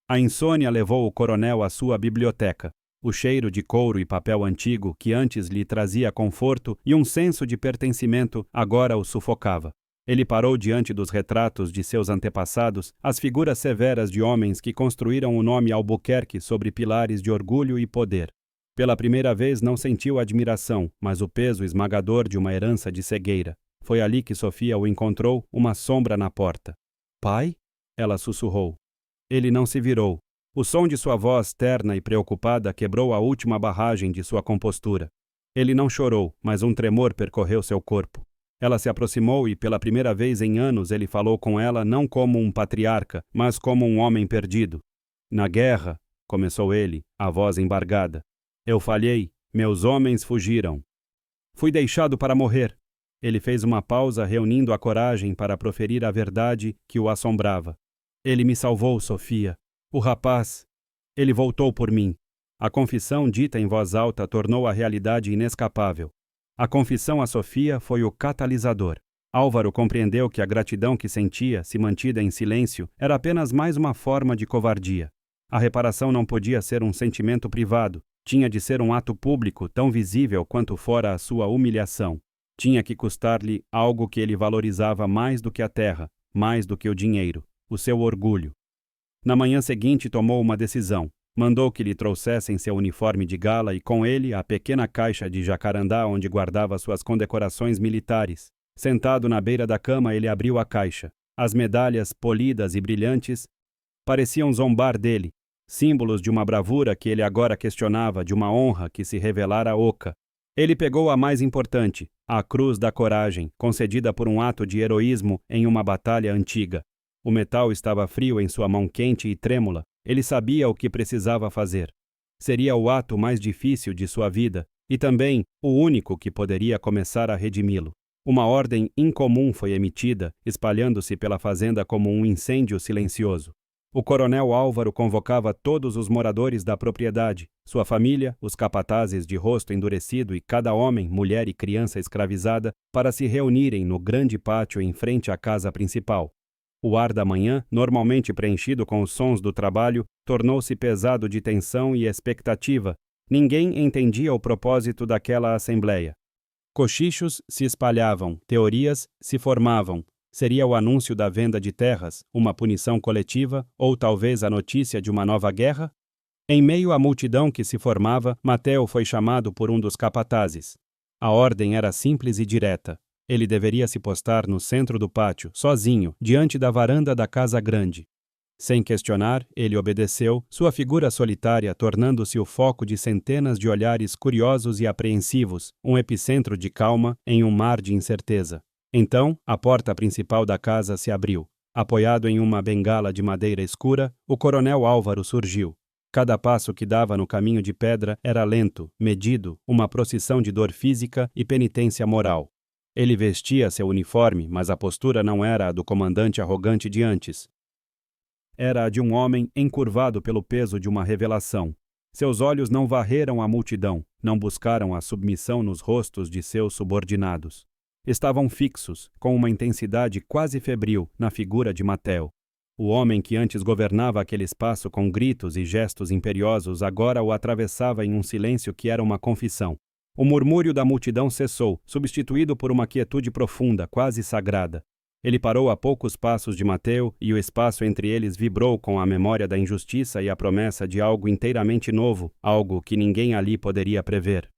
a insônia levou o coronel à sua biblioteca. O cheiro de couro e papel antigo, que antes lhe trazia conforto e um senso de pertencimento, agora o sufocava. Ele parou diante dos retratos de seus antepassados, as figuras severas de homens que construíram o nome Albuquerque sobre pilares de orgulho e poder. Pela primeira vez não sentiu admiração, mas o peso esmagador de uma herança de cegueira. Foi ali que Sofia o encontrou, uma sombra na porta. Pai? Ela sussurrou. Ele não se virou. O som de sua voz terna e preocupada quebrou a última barragem de sua compostura. Ele não chorou, mas um tremor percorreu seu corpo. Ela se aproximou e, pela primeira vez em anos, ele falou com ela não como um patriarca, mas como um homem perdido. Na guerra, começou ele, a voz embargada. Eu falhei, meus homens fugiram. Fui deixado para morrer. Ele fez uma pausa, reunindo a coragem para proferir a verdade que o assombrava. Ele me salvou, Sofia. O rapaz. Ele voltou por mim. A confissão dita em voz alta tornou a realidade inescapável. A confissão a Sofia foi o catalisador. Álvaro compreendeu que a gratidão que sentia, se mantida em silêncio, era apenas mais uma forma de covardia. A reparação não podia ser um sentimento privado. Tinha de ser um ato público, tão visível quanto fora a sua humilhação. Tinha que custar-lhe algo que ele valorizava mais do que a terra, mais do que o dinheiro, o seu orgulho. Na manhã seguinte tomou uma decisão. Mandou que lhe trouxessem seu uniforme de gala e com ele a pequena caixa de jacarandá onde guardava suas condecorações militares. Sentado na beira da cama, ele abriu a caixa. As medalhas, polidas e brilhantes, pareciam zombar dele, símbolos de uma bravura que ele agora questionava, de uma honra que se revelara oca. Ele pegou a mais importante, a Cruz da Coragem, concedida por um ato de heroísmo em uma batalha antiga. O metal estava frio em sua mão quente e trêmula. Ele sabia o que precisava fazer. Seria o ato mais difícil de sua vida e também o único que poderia começar a redimi-lo. Uma ordem incomum foi emitida, espalhando-se pela fazenda como um incêndio silencioso. O coronel Álvaro convocava todos os moradores da propriedade, sua família, os capatazes de rosto endurecido e cada homem, mulher e criança escravizada, para se reunirem no grande pátio em frente à casa principal. O ar da manhã, normalmente preenchido com os sons do trabalho, tornou-se pesado de tensão e expectativa. Ninguém entendia o propósito daquela assembleia. Cochichos se espalhavam, teorias se formavam. Seria o anúncio da venda de terras, uma punição coletiva, ou talvez a notícia de uma nova guerra? Em meio à multidão que se formava, Mateo foi chamado por um dos capatazes. A ordem era simples e direta. Ele deveria se postar no centro do pátio, sozinho, diante da varanda da casa grande. Sem questionar, ele obedeceu, sua figura solitária tornando-se o foco de centenas de olhares curiosos e apreensivos, um epicentro de calma em um mar de incerteza. Então, a porta principal da casa se abriu. Apoiado em uma bengala de madeira escura, o coronel Álvaro surgiu. Cada passo que dava no caminho de pedra era lento, medido, uma procissão de dor física e penitência moral. Ele vestia seu uniforme, mas a postura não era a do comandante arrogante de antes. Era a de um homem encurvado pelo peso de uma revelação. Seus olhos não varreram a multidão, não buscaram a submissão nos rostos de seus subordinados. Estavam fixos, com uma intensidade quase febril, na figura de Mateo. O homem que antes governava aquele espaço com gritos e gestos imperiosos agora o atravessava em um silêncio que era uma confissão. O murmúrio da multidão cessou, substituído por uma quietude profunda, quase sagrada. Ele parou a poucos passos de Mateo e o espaço entre eles vibrou com a memória da injustiça e a promessa de algo inteiramente novo, algo que ninguém ali poderia prever.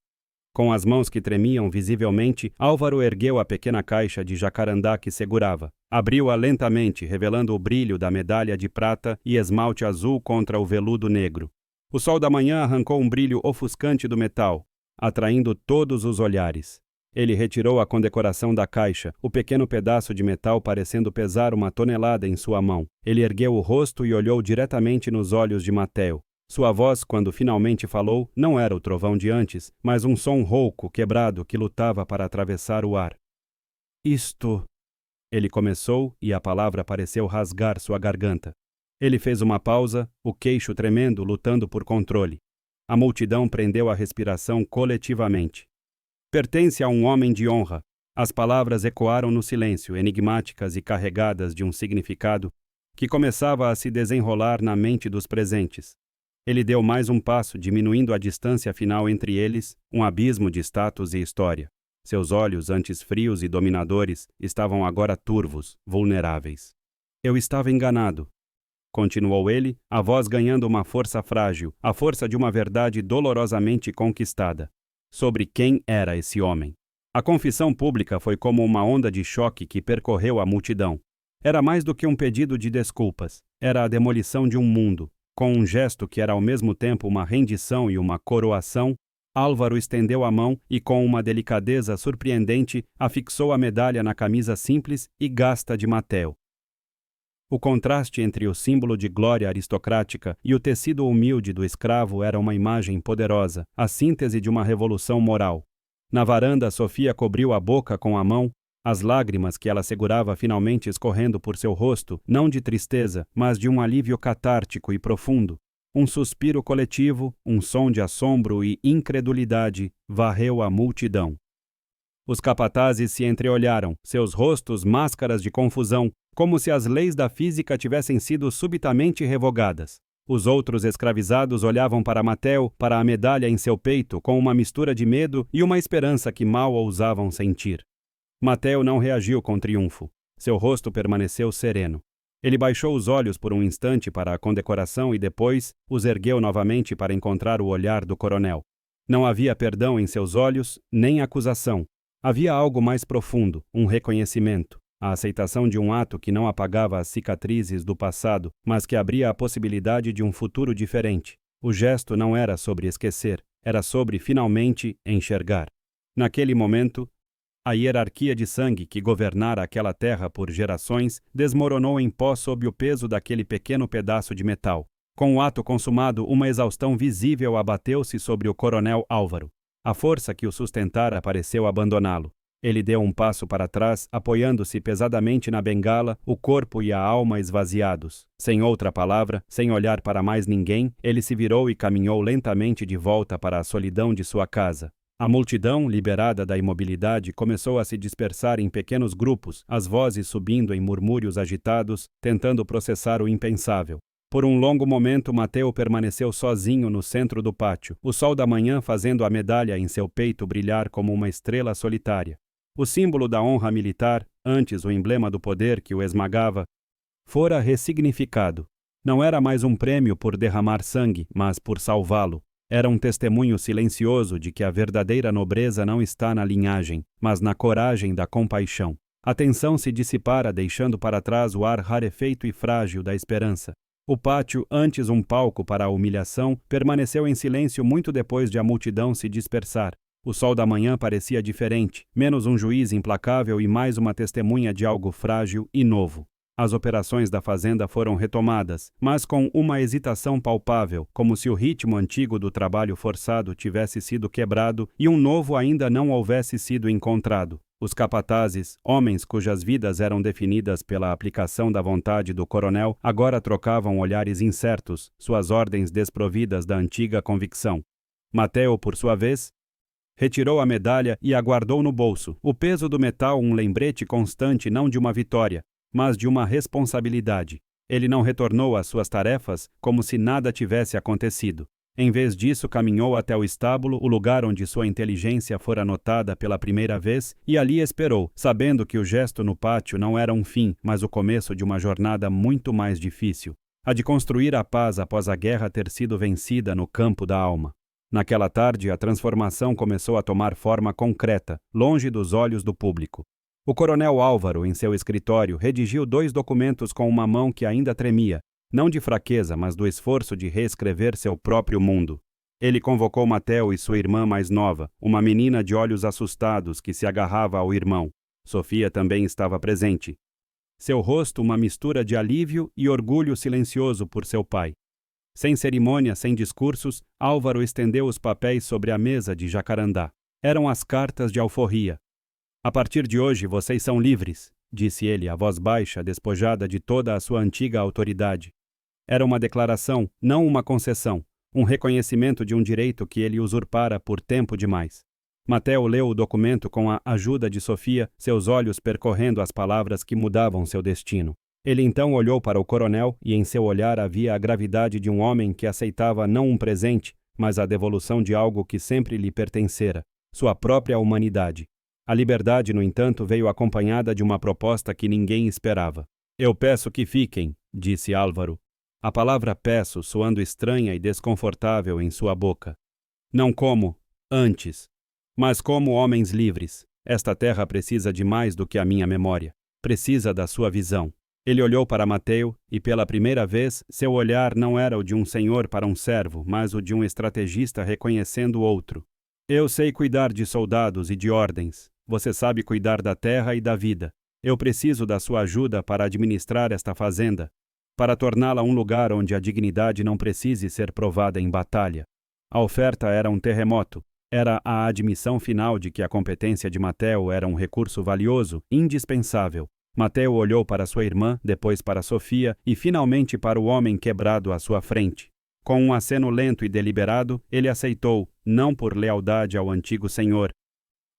Com as mãos que tremiam visivelmente, Álvaro ergueu a pequena caixa de jacarandá que segurava. Abriu-a lentamente, revelando o brilho da medalha de prata e esmalte azul contra o veludo negro. O sol da manhã arrancou um brilho ofuscante do metal, atraindo todos os olhares. Ele retirou a condecoração da caixa, o pequeno pedaço de metal parecendo pesar uma tonelada em sua mão. Ele ergueu o rosto e olhou diretamente nos olhos de Mateo. Sua voz, quando finalmente falou, não era o trovão de antes, mas um som rouco, quebrado, que lutava para atravessar o ar. Isto... Ele começou e a palavra pareceu rasgar sua garganta. Ele fez uma pausa, o queixo tremendo, lutando por controle. A multidão prendeu a respiração coletivamente. Pertence a um homem de honra. As palavras ecoaram no silêncio, enigmáticas e carregadas de um significado que começava a se desenrolar na mente dos presentes. Ele deu mais um passo, diminuindo a distância final entre eles, um abismo de status e história. Seus olhos, antes frios e dominadores, estavam agora turvos, vulneráveis. Eu estava enganado. Continuou ele, a voz ganhando uma força frágil, a força de uma verdade dolorosamente conquistada. Sobre quem era esse homem? A confissão pública foi como uma onda de choque que percorreu a multidão. Era mais do que um pedido de desculpas. Era a demolição de um mundo. Com um gesto que era ao mesmo tempo uma rendição e uma coroação, Álvaro estendeu a mão e, com uma delicadeza surpreendente, afixou a medalha na camisa simples e gasta de Mateo. O contraste entre o símbolo de glória aristocrática e o tecido humilde do escravo era uma imagem poderosa, a síntese de uma revolução moral. Na varanda, Sofia cobriu a boca com a mão, as lágrimas que ela segurava finalmente escorrendo por seu rosto, não de tristeza, mas de um alívio catártico e profundo. Um suspiro coletivo, um som de assombro e incredulidade varreu a multidão. Os capatazes se entreolharam, seus rostos máscaras de confusão, como se as leis da física tivessem sido subitamente revogadas. Os outros escravizados olhavam para Mateo, para a medalha em seu peito, com uma mistura de medo e uma esperança que mal ousavam sentir. Mateo não reagiu com triunfo. Seu rosto permaneceu sereno. Ele baixou os olhos por um instante para a condecoração e depois os ergueu novamente para encontrar o olhar do coronel. Não havia perdão em seus olhos, nem acusação. Havia algo mais profundo, um reconhecimento, a aceitação de um ato que não apagava as cicatrizes do passado, mas que abria a possibilidade de um futuro diferente. O gesto não era sobre esquecer, era sobre finalmente enxergar. Naquele momento, a hierarquia de sangue que governara aquela terra por gerações desmoronou em pó sob o peso daquele pequeno pedaço de metal. Com o ato consumado, uma exaustão visível abateu-se sobre o coronel Álvaro. A força que o sustentara pareceu abandoná-lo. Ele deu um passo para trás, apoiando-se pesadamente na bengala, o corpo e a alma esvaziados. Sem outra palavra, sem olhar para mais ninguém, ele se virou e caminhou lentamente de volta para a solidão de sua casa. A multidão, liberada da imobilidade, começou a se dispersar em pequenos grupos, as vozes subindo em murmúrios agitados, tentando processar o impensável. Por um longo momento, Mateo permaneceu sozinho no centro do pátio, o sol da manhã fazendo a medalha em seu peito brilhar como uma estrela solitária. O símbolo da honra militar, antes o emblema do poder que o esmagava, fora ressignificado. Não era mais um prêmio por derramar sangue, mas por salvá-lo. Era um testemunho silencioso de que a verdadeira nobreza não está na linhagem, mas na coragem da compaixão. A tensão se dissipara, deixando para trás o ar rarefeito e frágil da esperança. O pátio, antes um palco para a humilhação, permaneceu em silêncio muito depois de a multidão se dispersar. O sol da manhã parecia diferente, menos um juiz implacável e mais uma testemunha de algo frágil e novo. As operações da fazenda foram retomadas, mas com uma hesitação palpável, como se o ritmo antigo do trabalho forçado tivesse sido quebrado e um novo ainda não houvesse sido encontrado. Os capatazes, homens cujas vidas eram definidas pela aplicação da vontade do coronel, agora trocavam olhares incertos, suas ordens desprovidas da antiga convicção. Mateo, por sua vez, retirou a medalha e a guardou no bolso, o peso do metal um lembrete constante não de uma vitória, mas de uma responsabilidade. Ele não retornou às suas tarefas como se nada tivesse acontecido. Em vez disso, caminhou até o estábulo, o lugar onde sua inteligência fora notada pela primeira vez, e ali esperou, sabendo que o gesto no pátio não era um fim, mas o começo de uma jornada muito mais difícil, a de construir a paz após a guerra ter sido vencida no campo da alma. Naquela tarde, a transformação começou a tomar forma concreta, longe dos olhos do público. O coronel Álvaro, em seu escritório, redigiu 2 documentos com uma mão que ainda tremia, não de fraqueza, mas do esforço de reescrever seu próprio mundo. Ele convocou Mateo e sua irmã mais nova, uma menina de olhos assustados que se agarrava ao irmão. Sofia também estava presente. Seu rosto uma mistura de alívio e orgulho silencioso por seu pai. Sem cerimônia, sem discursos, Álvaro estendeu os papéis sobre a mesa de jacarandá. Eram as cartas de alforria. A partir de hoje, vocês são livres, disse ele, a voz baixa, despojada de toda a sua antiga autoridade. Era uma declaração, não uma concessão, um reconhecimento de um direito que ele usurpara por tempo demais. Mateo leu o documento com a ajuda de Sofia, seus olhos percorrendo as palavras que mudavam seu destino. Ele então olhou para o coronel e em seu olhar havia a gravidade de um homem que aceitava não um presente, mas a devolução de algo que sempre lhe pertencera, sua própria humanidade. A liberdade, no entanto, veio acompanhada de uma proposta que ninguém esperava. Eu peço que fiquem, disse Álvaro. A palavra peço soando estranha e desconfortável em sua boca. Não como antes, mas como homens livres. Esta terra precisa de mais do que a minha memória. Precisa da sua visão. Ele olhou para Mateu e, pela primeira vez, seu olhar não era o de um senhor para um servo, mas o de um estrategista reconhecendo o outro. Eu sei cuidar de soldados e de ordens. Você sabe cuidar da terra e da vida. Eu preciso da sua ajuda para administrar esta fazenda, para torná-la um lugar onde a dignidade não precise ser provada em batalha. A oferta era um terremoto. Era a admissão final de que a competência de Mateu era um recurso valioso, indispensável. Mateu olhou para sua irmã, depois para Sofia e finalmente para o homem quebrado à sua frente. Com um aceno lento e deliberado, ele aceitou, não por lealdade ao antigo senhor,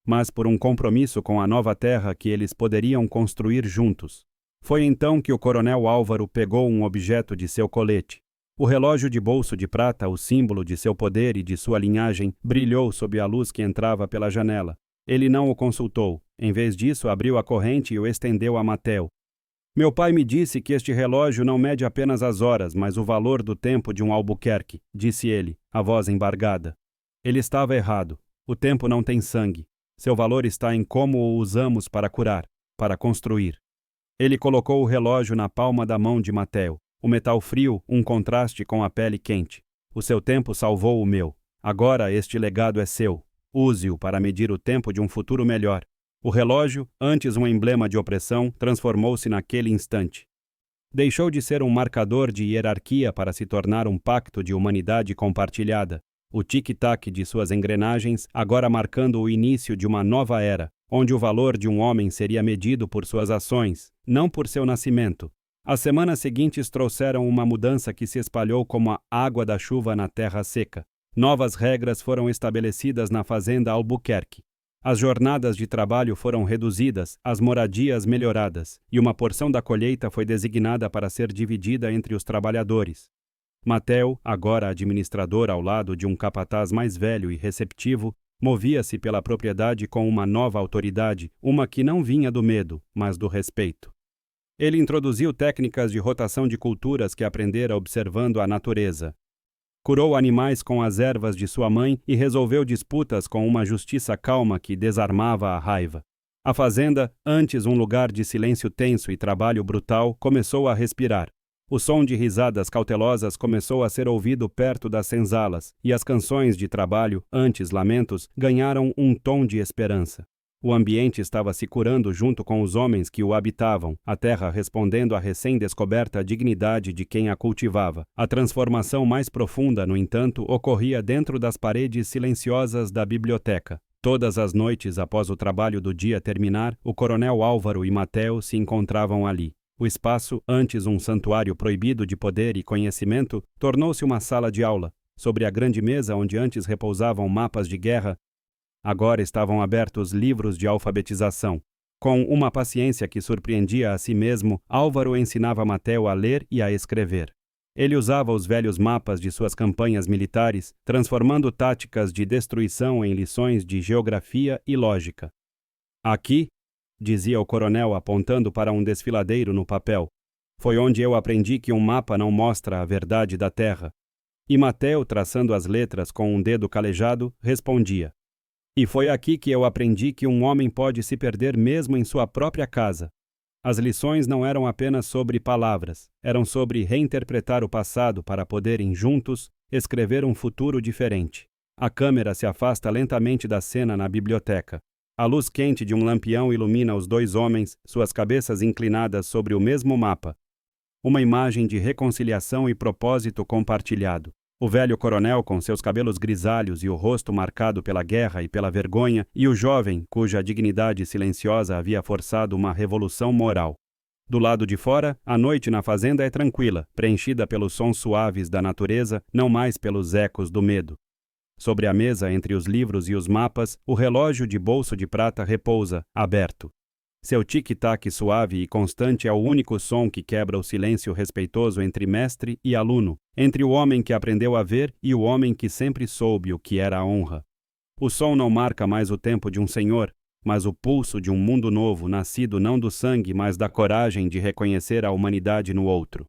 mas por um compromisso com a nova terra que eles poderiam construir juntos. Foi então que o coronel Álvaro pegou um objeto de seu colete. O relógio de bolso de prata, o símbolo de seu poder e de sua linhagem, brilhou sob a luz que entrava pela janela. Ele não o consultou. Em vez disso, abriu a corrente e o estendeu a Mateu. Meu pai me disse que este relógio não mede apenas as horas, mas o valor do tempo de um Albuquerque, disse ele, a voz embargada. Ele estava errado. O tempo não tem sangue. Seu valor está em como o usamos para curar, para construir. Ele colocou o relógio na palma da mão de Mateu. O metal frio, um contraste com a pele quente. O seu tempo salvou o meu. Agora este legado é seu. Use-o para medir o tempo de um futuro melhor. O relógio, antes um emblema de opressão, transformou-se naquele instante. Deixou de ser um marcador de hierarquia para se tornar um pacto de humanidade compartilhada. O tic-tac de suas engrenagens, agora marcando o início de uma nova era, onde o valor de um homem seria medido por suas ações, não por seu nascimento. As semanas seguintes trouxeram uma mudança que se espalhou como a água da chuva na terra seca. Novas regras foram estabelecidas na fazenda Albuquerque. As jornadas de trabalho foram reduzidas, as moradias melhoradas, e uma porção da colheita foi designada para ser dividida entre os trabalhadores. Mateu, agora administrador ao lado de um capataz mais velho e receptivo, movia-se pela propriedade com uma nova autoridade, uma que não vinha do medo, mas do respeito. Ele introduziu técnicas de rotação de culturas que aprendera observando a natureza. Curou animais com as ervas de sua mãe e resolveu disputas com uma justiça calma que desarmava a raiva. A fazenda, antes um lugar de silêncio tenso e trabalho brutal, começou a respirar. O som de risadas cautelosas começou a ser ouvido perto das senzalas, e as canções de trabalho, antes lamentos, ganharam um tom de esperança. O ambiente estava se curando junto com os homens que o habitavam, a terra respondendo à recém-descoberta dignidade de quem a cultivava. A transformação mais profunda, no entanto, ocorria dentro das paredes silenciosas da biblioteca. Todas as noites após o trabalho do dia terminar, o coronel Álvaro e Mateu se encontravam ali. O espaço, antes um santuário proibido de poder e conhecimento, tornou-se uma sala de aula. Sobre a grande mesa onde antes repousavam mapas de guerra, agora estavam abertos livros de alfabetização. Com uma paciência que surpreendia a si mesmo, Álvaro ensinava Mateu a ler e a escrever. Ele usava os velhos mapas de suas campanhas militares, transformando táticas de destruição em lições de geografia e lógica. Aqui, dizia o coronel apontando para um desfiladeiro no papel, foi onde eu aprendi que um mapa não mostra a verdade da terra. E Mateu, traçando as letras com um dedo calejado, respondia: E foi aqui que eu aprendi que um homem pode se perder mesmo em sua própria casa. As lições não eram apenas sobre palavras, eram sobre reinterpretar o passado para poderem, juntos, escrever um futuro diferente. A câmera se afasta lentamente da cena na biblioteca. A luz quente de um lampião ilumina os dois homens, suas cabeças inclinadas sobre o mesmo mapa. Uma imagem de reconciliação e propósito compartilhado. O velho coronel com seus cabelos grisalhos e o rosto marcado pela guerra e pela vergonha, e o jovem, cuja dignidade silenciosa havia forçado uma revolução moral. Do lado de fora, a noite na fazenda é tranquila, preenchida pelos sons suaves da natureza, não mais pelos ecos do medo. Sobre a mesa, entre os livros e os mapas, o relógio de bolso de prata repousa, aberto. Seu tic-tac suave e constante é o único som que quebra o silêncio respeitoso entre mestre e aluno, entre o homem que aprendeu a ver e o homem que sempre soube o que era a honra. O som não marca mais o tempo de um senhor, mas o pulso de um mundo novo, nascido não do sangue, mas da coragem de reconhecer a humanidade no outro.